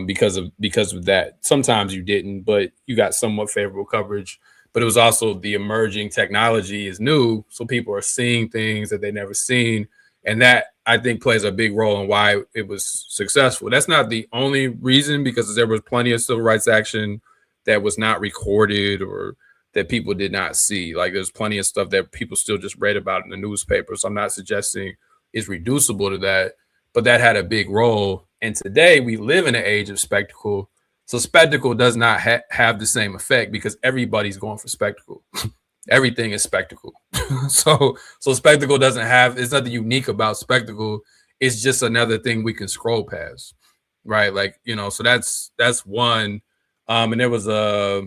because of that. Sometimes you didn't, but you got somewhat favorable coverage but it was also the emerging technology is new. So people are seeing things that they never seen. And that I think plays a big role in why it was successful. That's not the only reason, because there was plenty of civil rights action that was not recorded or that people did not see. Like there's plenty of stuff that people still just read about in the newspaper. So I'm not suggesting it's reducible to that, but that had a big role. And today we live in an age of spectacle. So spectacle does not have the same effect because everybody's going for spectacle. Everything is spectacle. so spectacle doesn't have, it's nothing unique about spectacle. It's just another thing we can scroll past. Right. Like, you know, so that's one. And there was a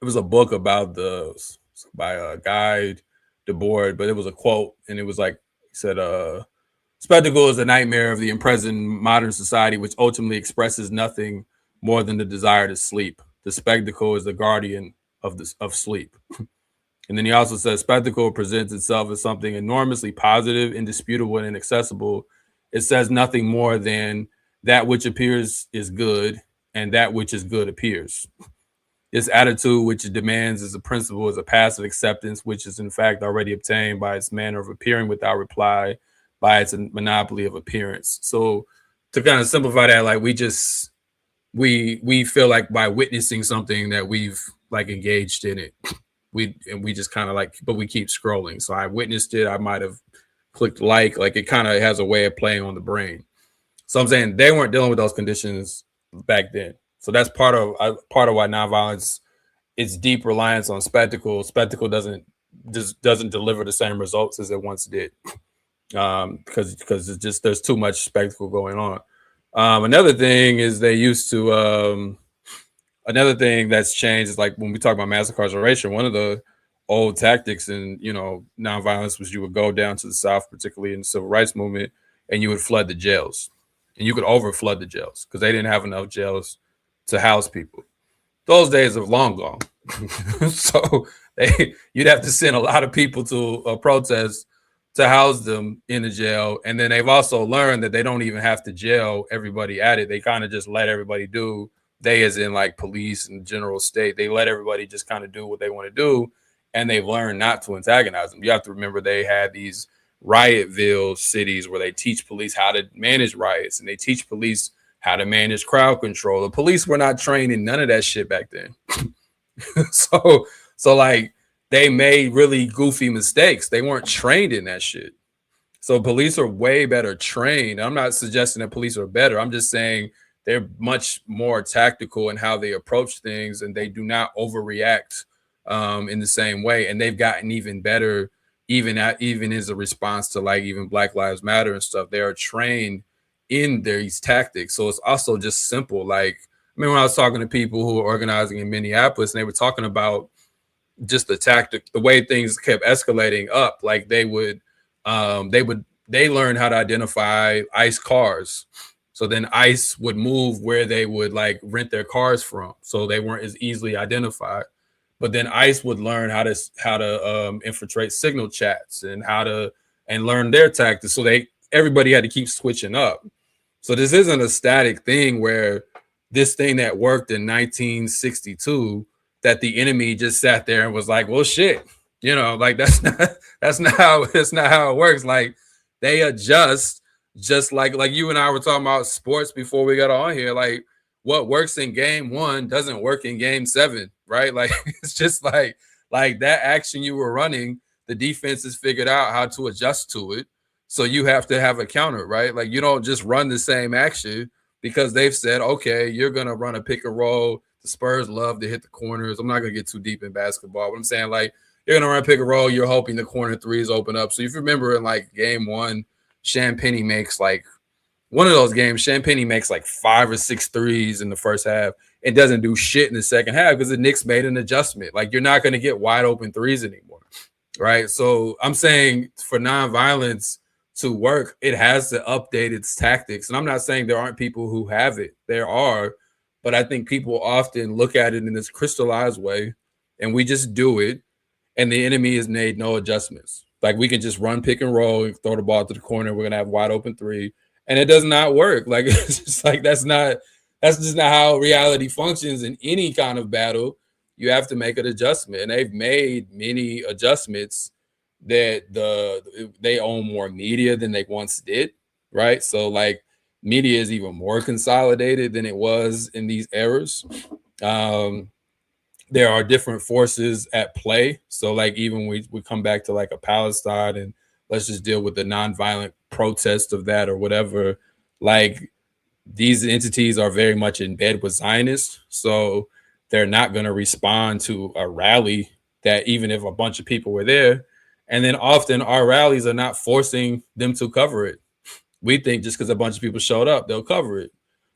book about by a guy Debord, but it was a quote, and it was like, he said, spectacle is a nightmare of the imprisoned modern society, which ultimately expresses nothing more than the desire to sleep. The spectacle is the guardian of sleep. And then he also says spectacle presents itself as something enormously positive, indisputable, and inaccessible. It says nothing more than that which appears is good, and that which is good appears. This attitude, which it demands as a principle, is a passive acceptance, which is in fact already obtained by its manner of appearing without reply, by its monopoly of appearance. So to kind of simplify that, like we feel like by witnessing something that we've like engaged in it, we just kind of like, but we keep scrolling. So I witnessed it. I might have clicked like it kind of has a way of playing on the brain. So I'm saying they weren't dealing with those conditions back then. So that's part of why nonviolence, its deep reliance on spectacle. Spectacle doesn't deliver the same results as it once did, because it's just there's too much spectacle going on. Another thing is they used to. Another thing that's changed is like when we talk about mass incarceration, one of the old tactics in nonviolence was you would go down to the South, particularly in the civil rights movement, and you would flood the jails, and you could overflood the jails because they didn't have enough jails to house people. Those days have long gone. So you'd have to send a lot of people to a protest to house them in the jail. And then they've also learned that they don't even have to jail everybody at it. They kind of just let everybody do, they as in like police and general state, they let everybody just kind of do what they want to do. And they've learned not to antagonize them. You have to remember they had these riotville cities where they teach police how to manage riots, and they teach police how to manage crowd control. The police were not trained in none of that shit back then. So like they made really goofy mistakes. They weren't trained in that shit. So police are way better trained. I'm not suggesting that police are better. I'm just saying they're much more tactical in how they approach things, and they do not overreact in the same way. And they've gotten even better, even as a response to like even Black Lives Matter and stuff. They are trained in these tactics. So it's also just simple. Like, I mean, when I was talking to people who were organizing in Minneapolis, and they were talking about just the tactic, the way things kept escalating up, like they learned how to identify ICE cars. So then ICE would move where they would like rent their cars from, so they weren't as easily identified. But then ICE would learn how to infiltrate signal chats and learn their tactics. So everybody had to keep switching up. So this isn't a static thing where this thing that worked in 1962 that the enemy just sat there and was like, well, shit, like that's not how it works. Like they adjust, just like you and I were talking about sports before we got on here. Like what works in game 1 doesn't work in game 7, right? Like it's just like that action you were running, the defense has figured out how to adjust to it. So you have to have a counter, right? Like you don't just run the same action because they've said, okay, you're going to run a pick and roll. The Spurs love to hit the corners. I'm not going to get too deep in basketball, but I'm saying like you're going to run pick and roll. You're hoping the corner threes open up. So if you remember in like game 1, Champagny makes like one of those games, Champagny makes like 5 or 6 threes in the first half and doesn't do shit in the second half because the Knicks made an adjustment. Like you're not going to get wide open threes anymore, right? So I'm saying for nonviolence to work, it has to update its tactics. And I'm not saying there aren't people who have it. There are, but I think people often look at it in this crystallized way, and we just do it, and the enemy has made no adjustments. Like we can just run pick and roll and throw the ball to the corner. We're gonna have wide open 3, and it does not work. Like it's just like that's just not how reality functions in any kind of battle. you have to make an adjustment. And they've made many adjustments that they own more media than they once did, right? So like media is even more consolidated than it was in these eras. Um, there are different forces at play. So like even we come back to like a Palestine and let's just deal with the nonviolent protest of that or whatever. Like these entities are very much in bed with Zionists. So they're not going to respond to a rally that even if a bunch of people were there. And then often our rallies are not forcing them to cover it. We think just because a bunch of people showed up, they'll cover it.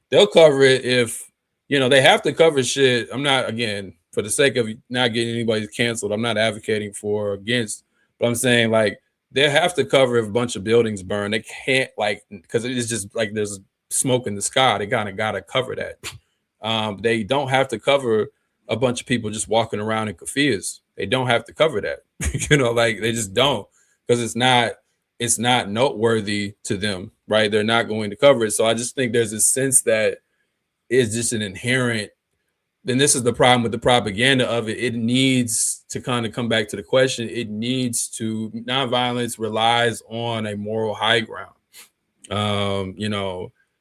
They'll cover it if, they have to cover shit. I'm not, again, for the sake of not getting anybody canceled, I'm not advocating for or against, but I'm saying like they have to cover if a bunch of buildings burn. They can't because it's just like there's smoke in the sky. They kind of got to cover that. They don't have to cover a bunch of people just walking around in keffiyehs. They don't have to cover that. They just don't, because it's not noteworthy to them, right? They're not going to cover it. So I just think there's a sense that it's just an inherent, then this is the problem with the propaganda of it. It needs to kind of come back to the question. Nonviolence relies on a moral high ground.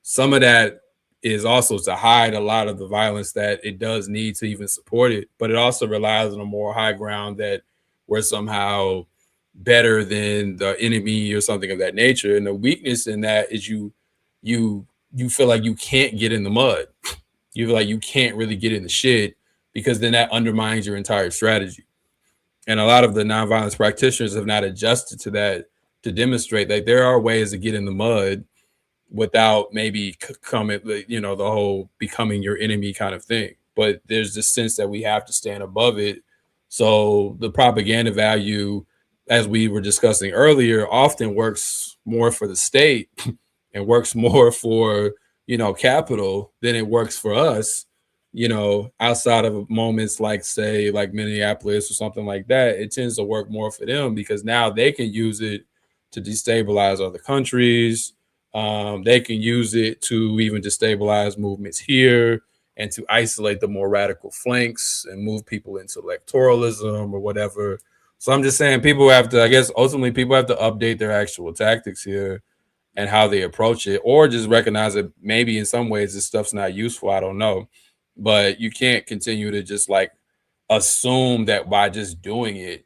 Some of that is also to hide a lot of the violence that it does need to even support it, but it also relies on a moral high ground that we're somehow better than the enemy or something of that nature. And the weakness in that is you feel like you can't get in the mud. You feel like you can't really get in the shit, because then that undermines your entire strategy. And a lot of the nonviolence practitioners have not adjusted to that, to demonstrate that there are ways to get in the mud without maybe coming, the whole becoming your enemy kind of thing. But there's this sense that we have to stand above it. So the propaganda value, as we were discussing earlier, often works more for the state and works more for, capital than it works for us, outside of moments like, say, like Minneapolis or something like that. It tends to work more for them because now they can use it to destabilize other countries. They can use it to even destabilize movements here and to isolate the more radical flanks and move people into electoralism or whatever. So I'm just saying ultimately people have to update their actual tactics here and how they approach it, or just recognize that maybe in some ways this stuff's not useful. I don't know. But you can't continue to just assume that by just doing it,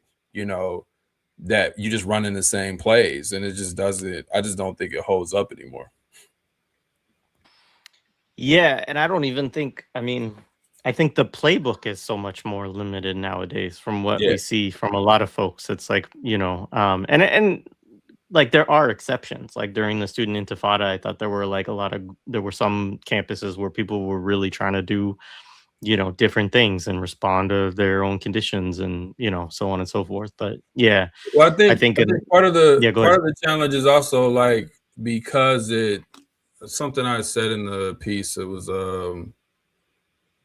that you just run in the same plays, and it just doesn't. I just don't think it holds up anymore. Yeah, and I don't even think, I think the playbook is so much more limited nowadays from what we see from a lot of folks. It's like, and like there are exceptions. Like during the student intifada, I thought there were there were some campuses where people were really trying to do, different things and respond to their own conditions and, so on and so forth. But yeah, well, I think part of the part of the challenge is also because something I said in the piece. It was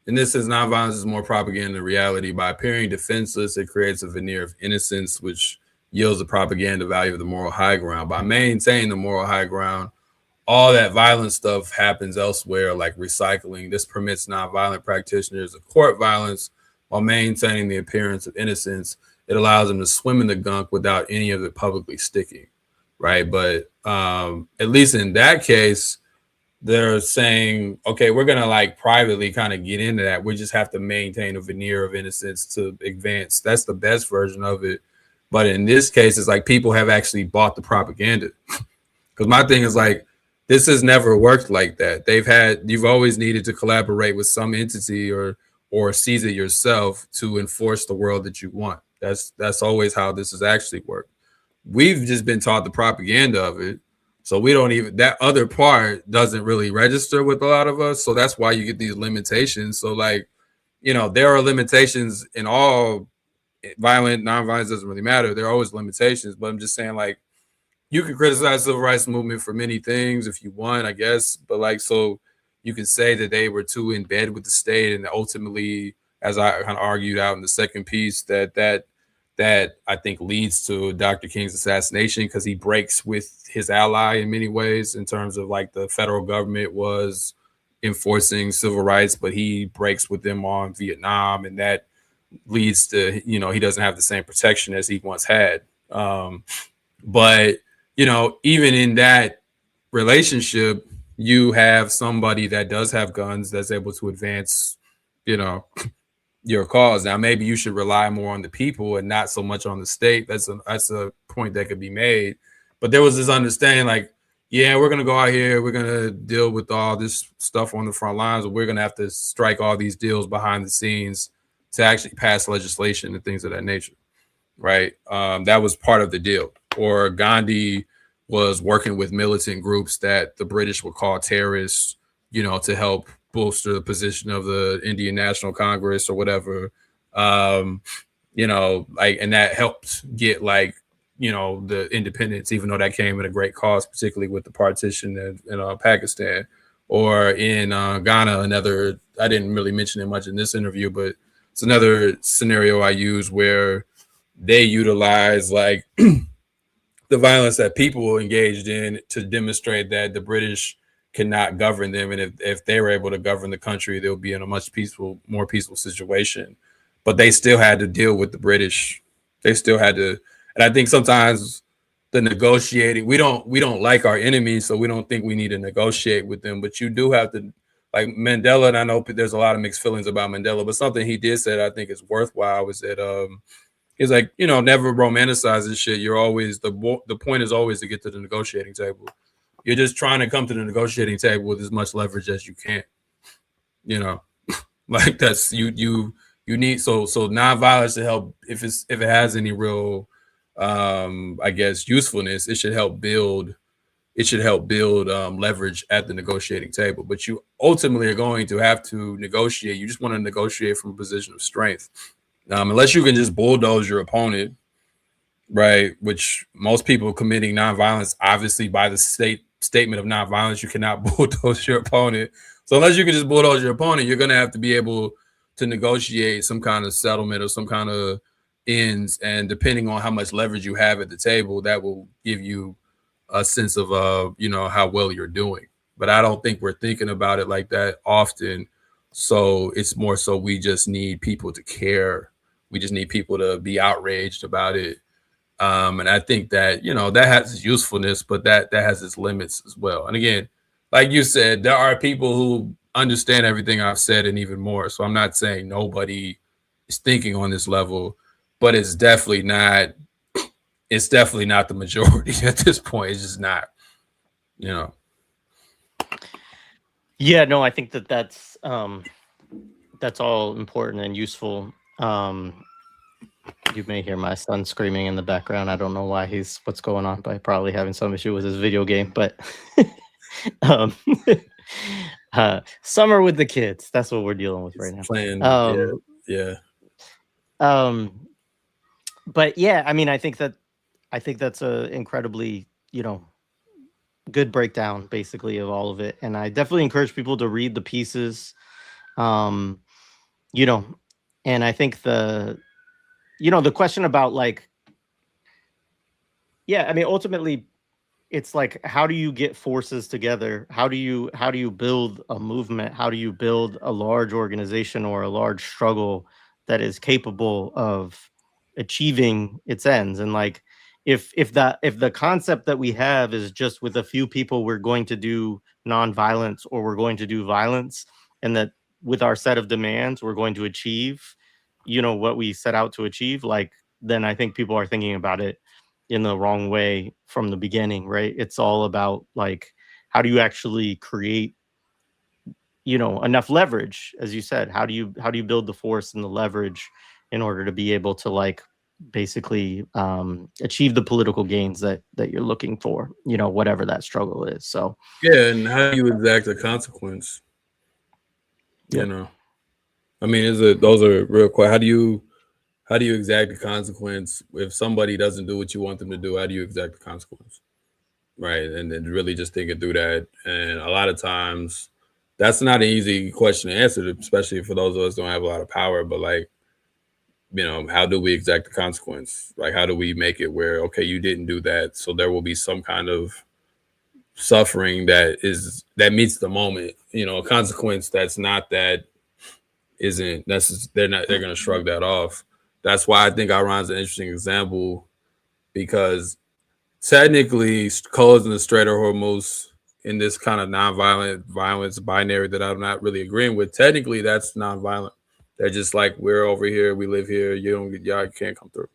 and this is nonviolence is more propaganda than reality. By appearing defenseless, it creates a veneer of innocence, which yields the propaganda value of the moral high ground. By maintaining the moral high ground, all that violent stuff happens elsewhere, like recycling. This permits nonviolent practitioners of court violence while maintaining the appearance of innocence. It allows them to swim in the gunk without any of it publicly sticking, right? But at least in that case, they're saying, okay, we're gonna privately kind of get into that. We just have to maintain a veneer of innocence to advance. That's the best version of it. But in this case, it's like people have actually bought the propaganda. Because my thing is this has never worked like that. You've always needed to collaborate with some entity or seize it yourself to enforce the world that you want. That's always how this has actually worked. We've just been taught the propaganda of it. So we don't even, that other part doesn't really register with a lot of us. So that's why you get these limitations. So there are limitations in all violent, nonviolence doesn't really matter. There are always limitations, but I'm just saying you can criticize the civil rights movement for many things if you want, I guess. But so you can say that they were too in bed with the state, and ultimately, as I kind of argued out in the second piece, that I think leads to Dr. King's assassination, because he breaks with his ally in many ways in terms of the federal government was enforcing civil rights, but he breaks with them on Vietnam, and that leads to, he doesn't have the same protection as he once had. But even in that relationship, you have somebody that does have guns that's able to advance, you know, your cause. Now, maybe you should rely more on the people and not so much on the state. That's a point that could be made. But there was this understanding, like, yeah, we're gonna go out here, we're gonna deal with all this stuff on the front lines, but we're gonna have to strike all these deals behind the scenes to actually pass legislation and things of that nature, right? That was part of the deal. Or Gandhi was working with militant groups that the British would call terrorists, to help bolster the position of the Indian National Congress or whatever. And that helped get the independence, even though that came at a great cost, particularly with the partition in Pakistan. Or in Ghana, another, I didn't really mention it much in this interview, but it's another scenario I use where they utilize the violence that people engaged in to demonstrate that the British cannot govern them, and if they were able to govern the country, they'll be in a more peaceful situation. But they still had to deal with the British. They still had to, and I think sometimes the negotiating, we don't like our enemies, so we don't think we need to negotiate with them. But you do have to, like Mandela, and I know there's a lot of mixed feelings about Mandela, but something he did say that I think is worthwhile was that he's like, never romanticize this shit. You're always the point is always to get to the negotiating table. You're just trying to come to the negotiating table with as much leverage as you can. Like that's you need so nonviolence to help if it has any real I guess usefulness, it should help build leverage at the negotiating table. But you ultimately are going to have to negotiate. You just want to negotiate from a position of strength. Unless you can just bulldoze your opponent, right? Which most people committing nonviolence, obviously by the statement of nonviolence, you cannot bulldoze your opponent. So unless you can just bulldoze your opponent, you're going to have to be able to negotiate some kind of settlement or some kind of ends. And depending on how much leverage you have at the table, that will give you a sense of, how well you're doing. But I don't think we're thinking about it like that often. So it's more so we just need people to care. We just need people to be outraged about it. And I think that, that has its usefulness, but that has its limits as well. And again, like you said, there are people who understand everything I've said and even more. So I'm not saying nobody is thinking on this level, but it's definitely not the majority at this point. It's just not, Yeah, no, I think that's all important and useful. You may hear my son screaming in the background. I don't know why what's going on, but probably having some issue with his video game. But summer with the kids, that's what we're dealing with right now. Playing, yeah. But yeah, I mean, I think that's a incredibly, good breakdown basically of all of it. And I definitely encourage people to read the pieces. And I think the question about ultimately it's like, how do you get forces together? How do you build a movement? How do you build a large organization or a large struggle that is capable of achieving its ends? And if the concept that we have is just with a few people, we're going to do nonviolence or we're going to do violence, and that with our set of demands, we're going to achieve, what we set out to achieve, then I think people are thinking about it in the wrong way from the beginning, right? It's all about how do you actually create, enough leverage, as you said. How do you build the force and the leverage in order to be able to basically achieve the political gains that you're looking for, whatever that struggle is. So yeah, and how do you exact a consequence? Yep. I mean, those are real quick. How do you exact a consequence if somebody doesn't do what you want them to do? How do you exact the consequence? Right. And then really just thinking through that. And a lot of times that's not an easy question to answer, especially for those of us who don't have a lot of power. But how do we exact the consequence? How do we make it where, okay, you didn't do that, so there will be some kind of suffering that meets the moment, a consequence that's not that isn't necessary. They're going to shrug that off. That's why I think Iran's an interesting example, because technically colors in the Strait of Hormuz, in this kind of nonviolent violence binary that I'm not really agreeing with, technically that's nonviolent. They're just like, we're over here, we live here, y'all can't come through.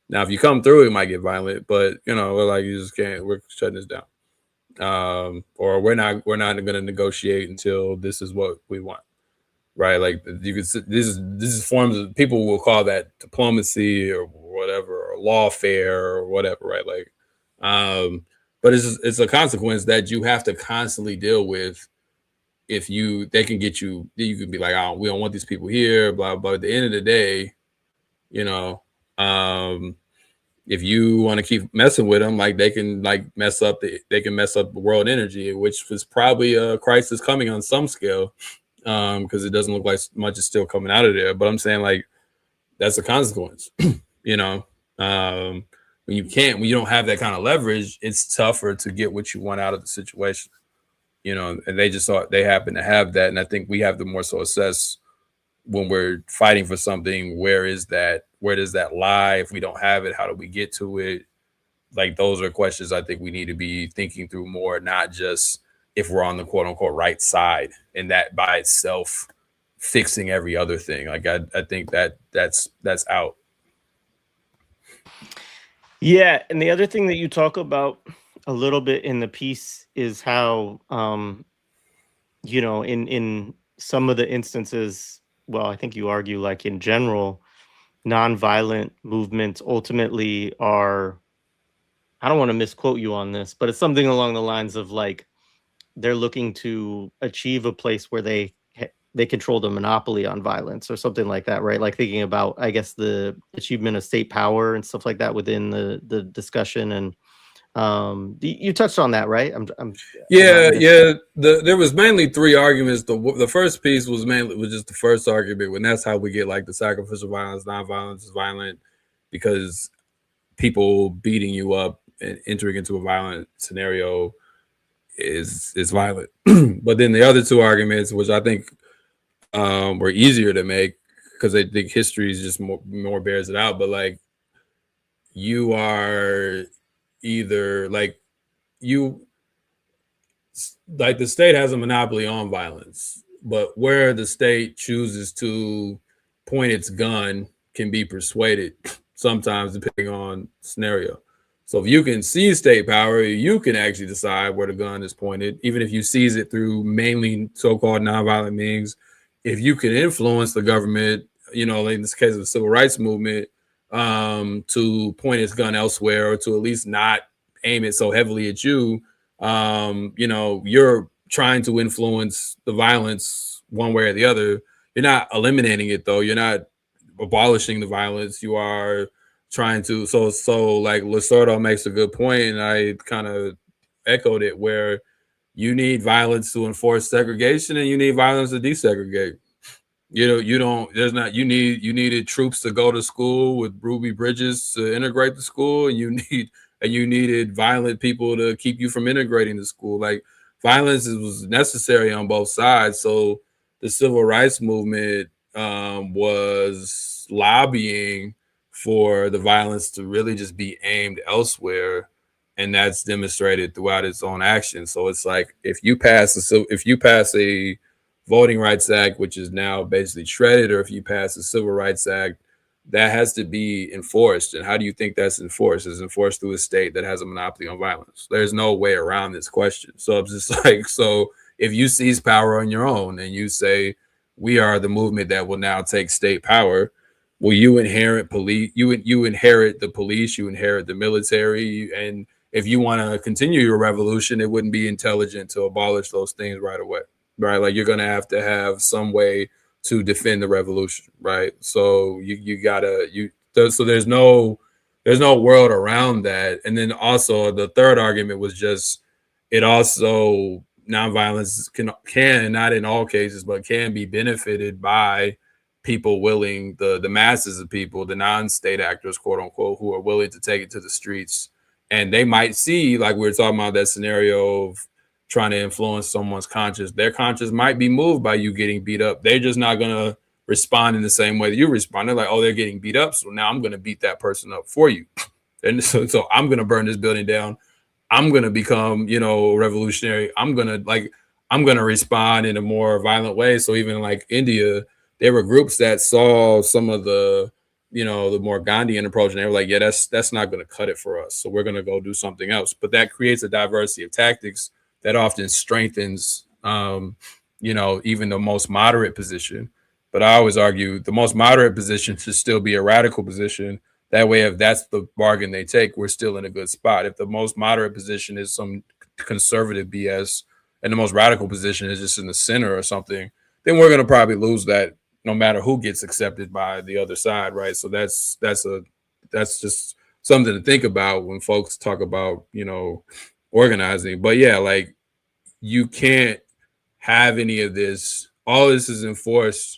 Now, if you come through, it might get violent, but we're like, you just can't. We're shutting this down, or we're not going to negotiate until this is what we want, right? Like, you could. This is forms of, people will call that diplomacy or whatever, or lawfare or whatever, right? Like, but it's a consequence that you have to constantly deal with. If they can get you, you can be like, oh, we don't want these people here, blah blah. At the end of the day, you know. If you want to keep messing with them, like, they can mess up the world energy, which was probably a crisis coming on some scale, because it doesn't look like much is still coming out of there. But I'm saying, like, that's a consequence. When you don't have that kind of leverage, it's tougher to get what you want out of the situation. And they just thought they happen to have that, and I think we have to more so assess, when we're fighting for something, where does that lie? If we don't have it, how do we get to it? Like, those are questions I think we need to be thinking through more, not just if we're on the quote unquote right side, and that by itself fixing every other thing. Like, I think that's out. Yeah, and the other thing that you talk about a little bit in the piece is how in some of the instances, well, I think you argue, like, in general, nonviolent movements ultimately are, I don't want to misquote you on this, but it's something along the lines of, like, they're looking to achieve a place where they control the monopoly on violence or something like that, right? Like, thinking about, I guess, the achievement of state power and stuff like that within the discussion. And you touched on that, right? There was mainly three arguments. The first piece was just the first argument, when that's how we get, like, the sacrificial violence, nonviolence is violent because people beating you up and entering into a violent scenario is violent. But then the other two arguments, which I think were easier to make, because I think history is just more bears it out. But, like, you are either like the state has a monopoly on violence, but where the state chooses to point its gun can be persuaded sometimes, depending on scenario. So if you can seize state power, you can actually decide where the gun is pointed, even if you seize it through mainly so-called nonviolent means. If you can influence the government, in this case of the civil rights movement, to point its gun elsewhere, or to at least not aim it so heavily at you, you're trying to influence the violence one way or the other. You're not eliminating it, though. You're not abolishing the violence. You are trying to. So like, Lasordo makes a good point, and I kind of echoed it, where you need violence to enforce segregation, and you need violence to desegregate. You needed troops to go to school with Ruby Bridges to integrate the school, and you needed violent people to keep you from integrating the school. Like, violence was necessary on both sides. So the civil rights movement was lobbying for the violence to really just be aimed elsewhere, and that's demonstrated throughout its own action. So it's like, if you pass a Voting Rights Act, which is now basically shredded, or if you pass a Civil Rights Act, that has to be enforced. And how do you think that's enforced? It's enforced through a state that has a monopoly on violence. There's no way around this question. So it's just like, so if you seize power on your own and you say, we are the movement that will now take state power, well, you inherit police, you inherit the police, you inherit the military, and if you want to continue your revolution, it wouldn't be intelligent to abolish those things right away. Right, like, you're gonna have to have some way to defend the revolution, right? So so there's no world around that. And then also the third argument was just, it also, nonviolence can not in all cases, but can be benefited by people willing, the masses of people, the non-state actors, quote unquote, who are willing to take it to the streets. And they might see, like we were talking about, that scenario of trying to influence someone's conscience. Their conscience might be moved by you getting beat up. They're just not gonna respond in the same way that you respond. They're like, oh, they're getting beat up, so now I'm going to beat that person up for you. And so I'm going to burn this building down. I'm going to become, revolutionary. I'm going to respond in a more violent way. So even like India, there were groups that saw some of the, the more Gandhian approach, and they were like, yeah, that's not going to cut it for us. So we're going to go do something else. But that creates a diversity of tactics that often strengthens, even the most moderate position. But I always argue the most moderate position should still be a radical position. That way, if that's the bargain they take, we're still in a good spot. If the most moderate position is some conservative BS and the most radical position is just in the center or something, then we're going to probably lose that no matter who gets accepted by the other side, right? So that's just something to think about when folks talk about, organizing. But yeah, like you can't have any of this. All this is enforced.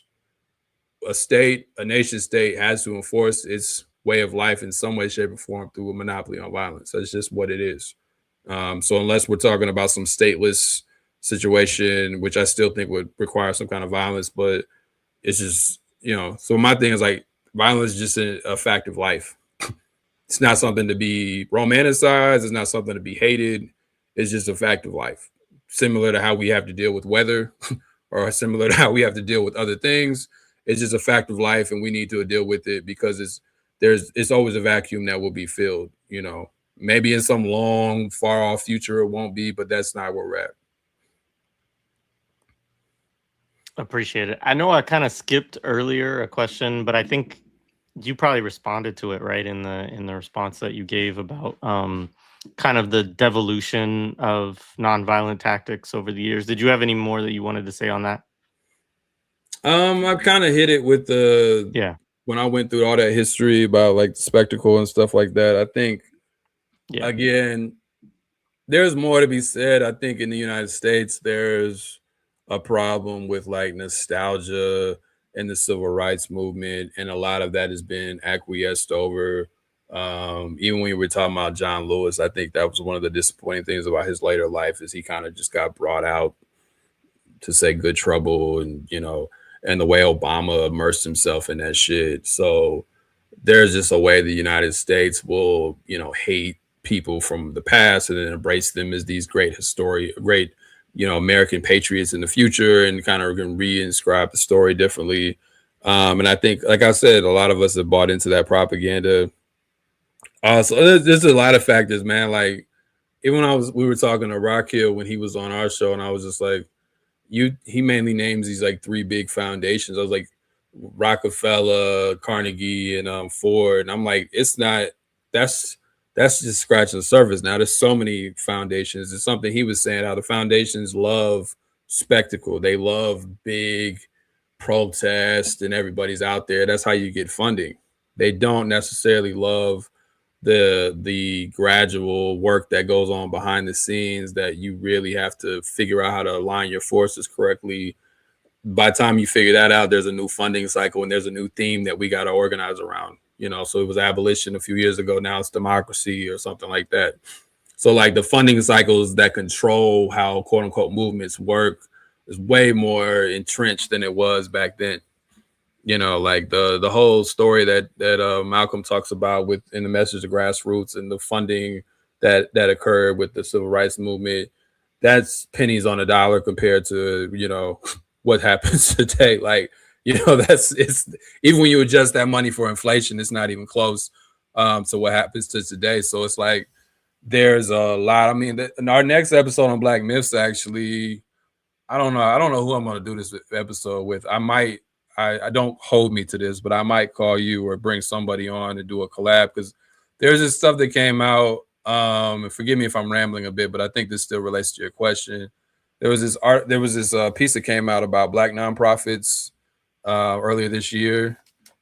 A nation state has to enforce its way of life in some way, shape, or form through a monopoly on violence. That's just what it is. So unless we're talking about some stateless situation, which I still think would require some kind of violence, but it's just, so my thing is like violence is just a fact of life. It's not something to be romanticized. It's not something to be hated. It's just a fact of life. Similar to how we have to deal with weather or similar to how we have to deal with other things. It's just a fact of life, and we need to deal with it because it's always a vacuum that will be filled. Maybe in some long, far off future it won't be, but that's not where we're at. Appreciate it. I know I kind of skipped earlier a question, but I think you probably responded to it right in the response that you gave about kind of the devolution of nonviolent tactics over the years. Did you have any more that you wanted to say on that? I kind of hit it with when I went through all that history about like the spectacle and stuff like that. I think again, there's more to be said. I think in the United States, there's a problem with like nostalgia and the civil rights movement, and a lot of that has been acquiesced over. Even when we were talking about John Lewis, I think that was one of the disappointing things about his later life is he kind of just got brought out to say good trouble, and and the way Obama immersed himself in that shit. So there's just a way the United States will, hate people from the past and then embrace them as these great American patriots in the future, and kind of reinscribe the story differently. And I think, like I said, a lot of us have bought into that propaganda. So there's a lot of factors, man. Like even when we were talking to Rockhill when he was on our show, and I was just like, he mainly names these like three big foundations. I was like Rockefeller, Carnegie, and Ford. And I'm like, it's not, that's just scratching the surface. Now there's so many foundations. It's something he was saying, how the foundations love spectacle. They love big protest and everybody's out there. That's how you get funding. They don't necessarily love the gradual work that goes on behind the scenes, that you really have to figure out how to align your forces correctly. By the time you figure that out, there's a new funding cycle and there's a new theme that we got to organize around. So it was abolition a few years ago. Now it's democracy or something like that. So like the funding cycles that control how quote unquote movements work is way more entrenched than it was back then. Like the whole story that Malcolm talks about in the message of Grassroots and the funding that occurred with the civil rights movement, that's pennies on a dollar compared to, what happens today. Like, it's even when you adjust that money for inflation, it's not even close to what happens to today. So it's like, there's a lot. I mean, in our next episode on Black Myths, actually, I don't know who I'm going to do this episode with. I don't hold me to this, but I might call you or bring somebody on to do a collab, because there's this stuff that came out. And forgive me if I'm rambling a bit, but I think this still relates to your question. There was this piece that came out about Black nonprofits earlier this year,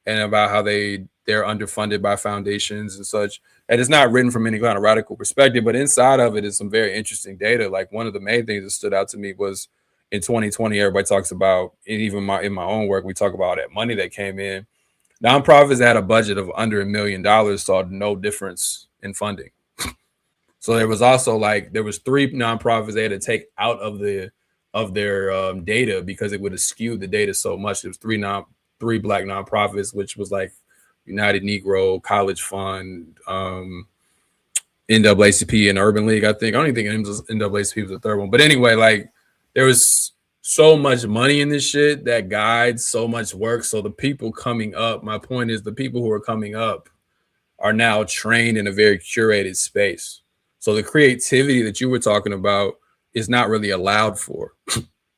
and about how they're underfunded by foundations and such. And it's not written from any kind of radical perspective, but inside of it is some very interesting data. Like one of the main things that stood out to me was, in 2020, everybody talks about, and even in my own work, we talk about that money that came in. Nonprofits had a budget of under $1 million, saw no difference in funding. So there was also there was 3 nonprofits they had to take out of their data because it would have skewed the data so much. There was three black nonprofits, which was like United Negro, College Fund, NAACP, and Urban League. I don't even think NAACP was the third one. But anyway, like there was so much money in this shit that guides so much work. So the people coming up, my point is the people who are coming up are now trained in a very curated space. So the creativity that you were talking about is not really allowed for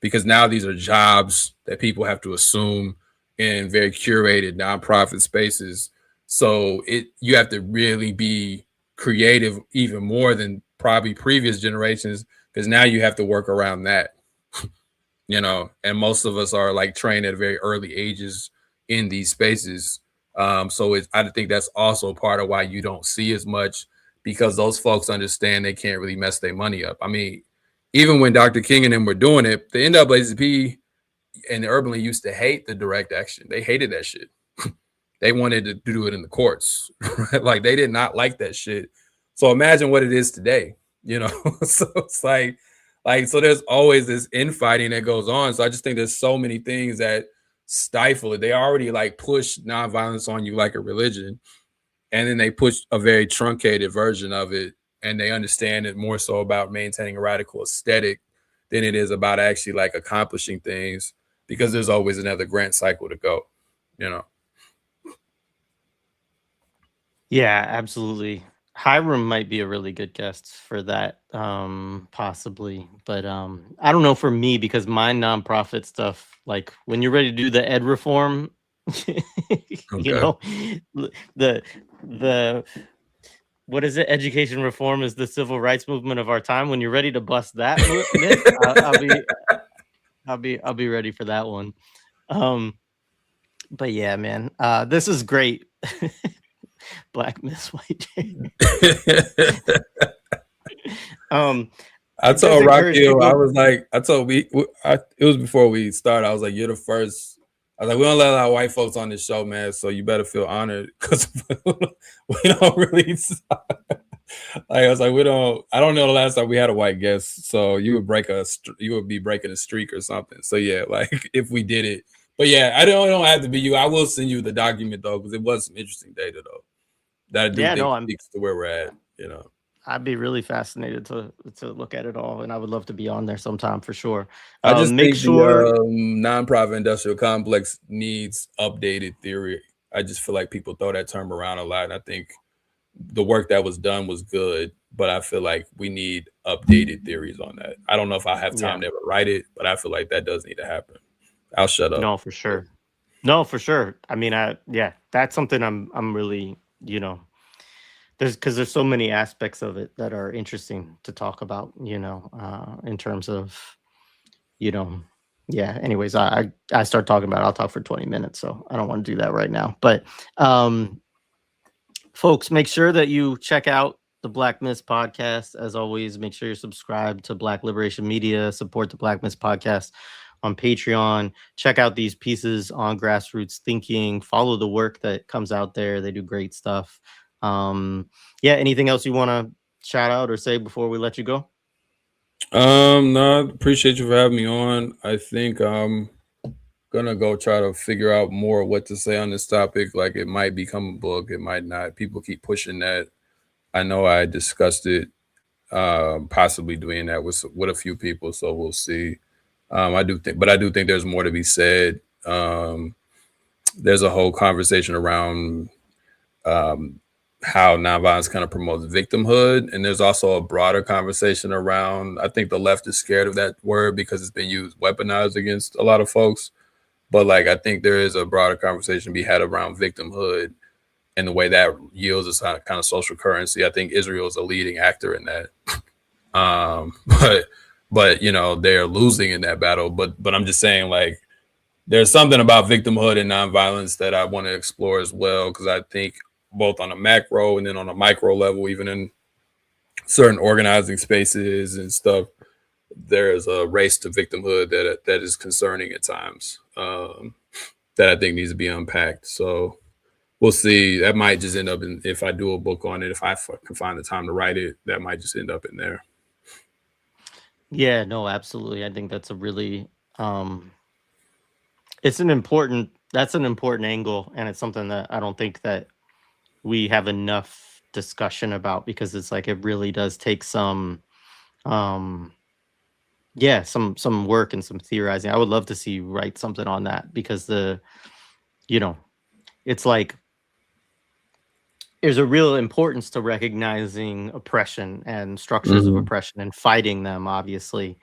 because now these are jobs that people have to assume in very curated nonprofit spaces. So you have to really be creative even more than probably previous generations because now you have to work around that, you know, and most of us are like trained at very early ages in these spaces. So I think that's also part of why you don't see as much because those folks understand they can't really mess their money up. I mean, even when Dr. King and them were doing it, the NAACP and the Urban League used to hate the direct action. They hated that shit. They wanted to do it in the courts. Right? Like they did not like that shit. So imagine what it is today, you know? So it's like, so there's always this infighting that goes on. So I just think there's so many things that stifle it. They already like push nonviolence on you like a religion. And then they push a very truncated version of it. And they understand it more so about maintaining a radical aesthetic than it is about actually like accomplishing things because there's always another grant cycle to go, you know? Yeah, absolutely. Hiram might be a really good guest for that, possibly. But I don't know for me because my nonprofit stuff, like when you're ready to do the ed reform, you know, the what is it? Education reform is the civil rights movement of our time. When you're ready to bust that myth, I'll be ready for that one. But yeah, man, this is great. Black Miss White I told Rocky, I was like, it was before we started. I was like, you're the first. I was like, we don't let a lot of white folks on this show, man. So you better feel honored because we don't really. Like I was like, I don't know the last time we had a white guest. So you would be breaking a streak or something. So yeah, like if we did it, but yeah, I don't have to be you. I will send you the document though because it was some interesting data though. That I do think speaks to where we're at, you know. I'd be really fascinated to look at it all, and I would love to be on there sometime for sure. I just think the nonprofit industrial complex needs updated theory. I just feel like people throw that term around a lot, and I think the work that was done was good, but I feel like we need updated theories on that. I don't know if I have time to ever write it, but I feel like that does need to happen. I'll shut up. No, for sure. No, for sure. I mean, that's something I'm really, you know, there's so many aspects of it that are interesting to talk about, you know, in terms of, you know, yeah. Anyways, I start talking about it, I'll talk for 20 minutes, so I don't want to do that right now. But folks, make sure that you check out the Black Myths podcast. As always, make sure you're subscribed to Black Liberation Media, support the Black Myths podcast on Patreon. Check out these pieces on Grassroots Thinking. Follow the work that comes out there. They do great stuff. Yeah, anything else you want to shout out or say before we let you go? No, appreciate you for having me on. I think I'm gonna go try to figure out more what to say on this topic. Like it might become a book, it might not. People keep pushing that. I know I discussed it, possibly doing that with a few people, so we'll see. I do think there's more to be said. There's a whole conversation around how nonviolence kind of promotes victimhood, and there's also a broader conversation around. I think the left is scared of that word because it's been used weaponized against a lot of folks. But like, I think there is a broader conversation to be had around victimhood and the way that yields a kind of social currency. I think Israel is a leading actor in that. But you know, they're losing in that battle. But I'm just saying, like, there's something about victimhood and nonviolence that I want to explore as well, because I think both on a macro and then on a micro level, even in certain organizing spaces and stuff, there is a race to victimhood that is concerning at times, that I think needs to be unpacked. So we'll see. That might just end up in, if I do a book on it, if I can find the time to write it, that might just end up in there. Yeah, no, absolutely. I think that's a really, it's an important That's an important angle, and it's something that I don't think that we have enough discussion about, because it's like it really does take some um yeah, some work and some theorizing. I would love to see you write something on that, because you know, it's like there's a real importance to recognizing oppression and structures of Mhm. oppression and fighting them, obviously,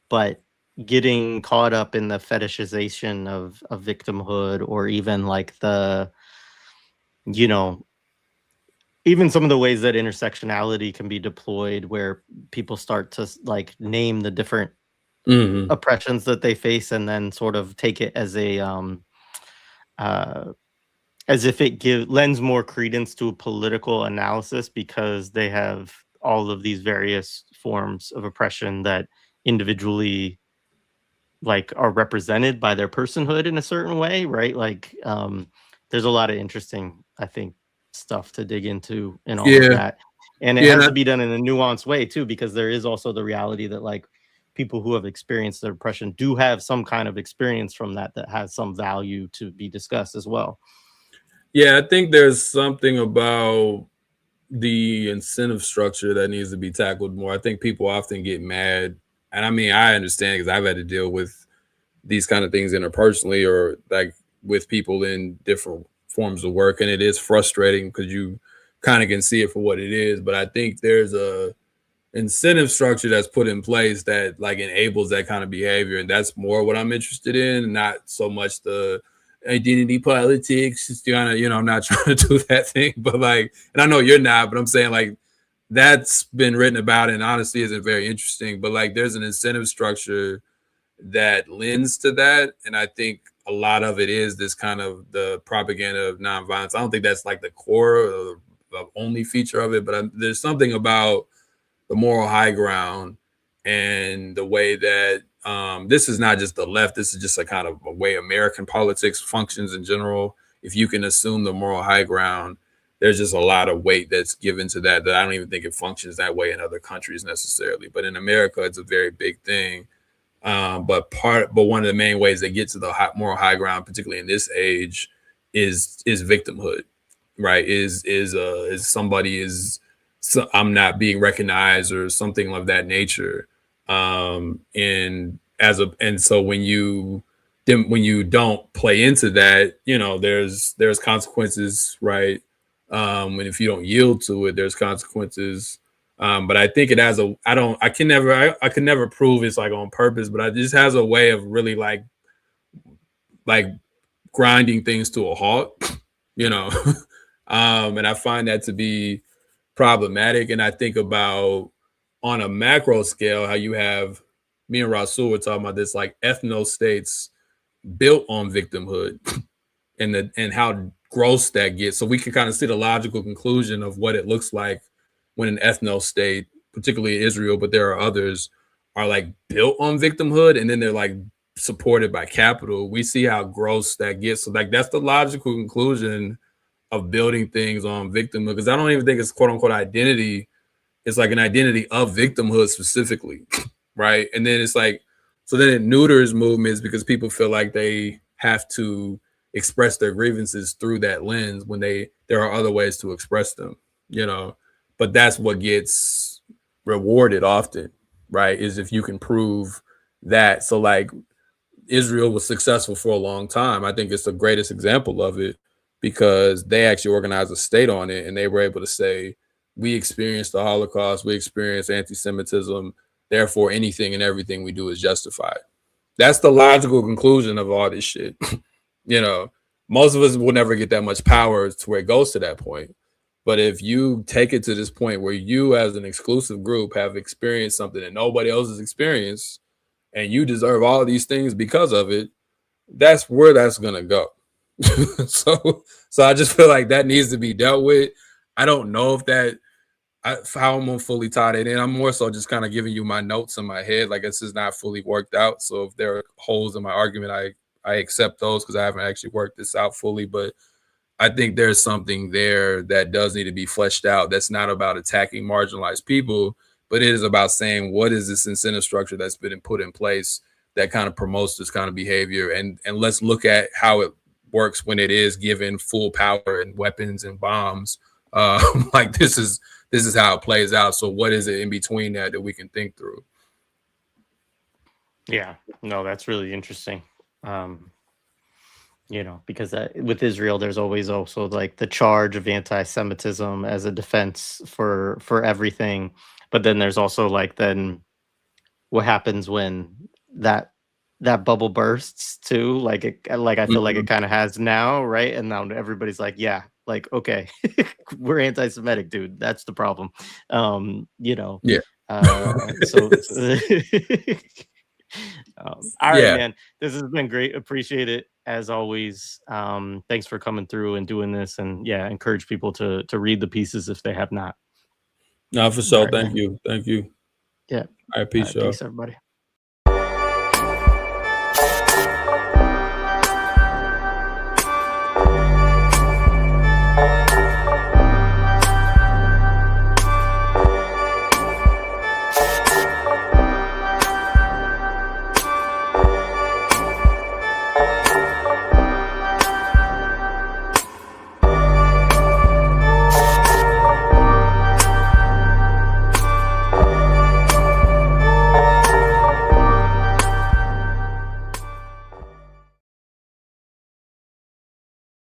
but getting caught up in the fetishization of victimhood, or even like you know, even some of the ways that intersectionality can be deployed, where people start to like name the different Mhm. oppressions that they face, and then sort of take it uh as if it lends more credence to a political analysis, because they have all of these various forms of oppression that individually like are represented by their personhood in a certain way, right? Like there's a lot of interesting, I think, stuff to dig into in all of Yeah. that. And it Yeah. has to be done in a nuanced way too, because there is also the reality that like people who have experienced the oppression do have some kind of experience from that that has some value to be discussed as well. Yeah, I think there's something about the incentive structure that needs to be tackled more. I think people often get mad, and I mean, I understand because I've had to deal with these kind of things interpersonally, or like with people in different forms of work, and it is frustrating because you kind of can see it for what it is. But I think there's a incentive structure that's put in place that like enables that kind of behavior, and that's more what I'm interested in, not so much the identity politics. It's kind of, I'm not trying to do that thing, but like, and I know you're not, but I'm saying like that's been written about and honestly isn't very interesting, but like there's an incentive structure that lends to that, and I think a lot of it is this kind of the propaganda of nonviolence. I don't think that's like the core or the only feature of it, but there's something about the moral high ground and the way that this is not just the left. This is just a kind of a way American politics functions in general. If you can assume the moral high ground, there's just a lot of weight that's given to that I don't even think it functions that way in other countries necessarily. But in America, it's a very big thing. But one of the main ways they get to the moral high ground, particularly in this age, is victimhood, right? Is somebody is so I'm not being recognized or something of that nature. And so when you don't play into that, there's consequences, right? And if you don't yield to it, there's consequences. But I think it has I can never prove it's like on purpose, but it just has a way of really like grinding things to a halt, you know. And I find that to be problematic. And I think about on a macro scale how you have me and Rasul were talking about this like ethno states built on victimhood and how gross that gets. So we can kind of see the logical conclusion of what it looks like when an ethno state, particularly Israel, but there are others, are like built on victimhood and then they're like supported by capital. We see how gross that gets. So like that's the logical conclusion of building things on victimhood, because I don't even think it's quote unquote identity. It's like an identity of victimhood specifically, right? And then it's like, so then it neuters movements because people feel like they have to express their grievances through that lens when there are other ways to express them, you know. But that's what gets rewarded often, right? Is if you can prove that. So like Israel was successful for a long time. I think it's the greatest example of it because they actually organized a state on it and they were able to say, we experienced the Holocaust, we experienced anti Semitism, therefore anything and everything we do is justified. That's the logical conclusion of all this shit. You know, most of us will never get that much power to where it goes to that point. But if you take it to this point where you, as an exclusive group, have experienced something that nobody else has experienced, and you deserve all of these things because of it, that's where that's gonna go. So I just feel like that needs to be dealt with. I don't know if how I'm gonna fully tie it in. I'm more so just kind of giving you my notes in my head. Like this is not fully worked out. So if there are holes in my argument, I accept those because I haven't actually worked this out fully. But I think there's something there that does need to be fleshed out. That's not about attacking marginalized people, but it is about saying what is this incentive structure that's been put in place that kind of promotes this kind of behavior, and let's look at how it works when it is given full power and weapons and bombs. Like this is how it plays out. So what is it in between that we can think through? Yeah, no, that's really interesting. Because with Israel, there's always also like the charge of anti-Semitism as a defense for everything, but then there's also like then what happens when that bubble bursts too? Like I feel like it kind of has now, right? And now everybody's like, yeah, like okay, we're anti-Semitic, dude. That's the problem. Yeah. So all right, Yeah. man. This has been great. Appreciate it as always. Thanks for coming through and doing this. And yeah, encourage people to read the pieces if they have not. No, for All sure. right, Thank man. you. Thank you. Yeah. I appreciate Peace, everybody.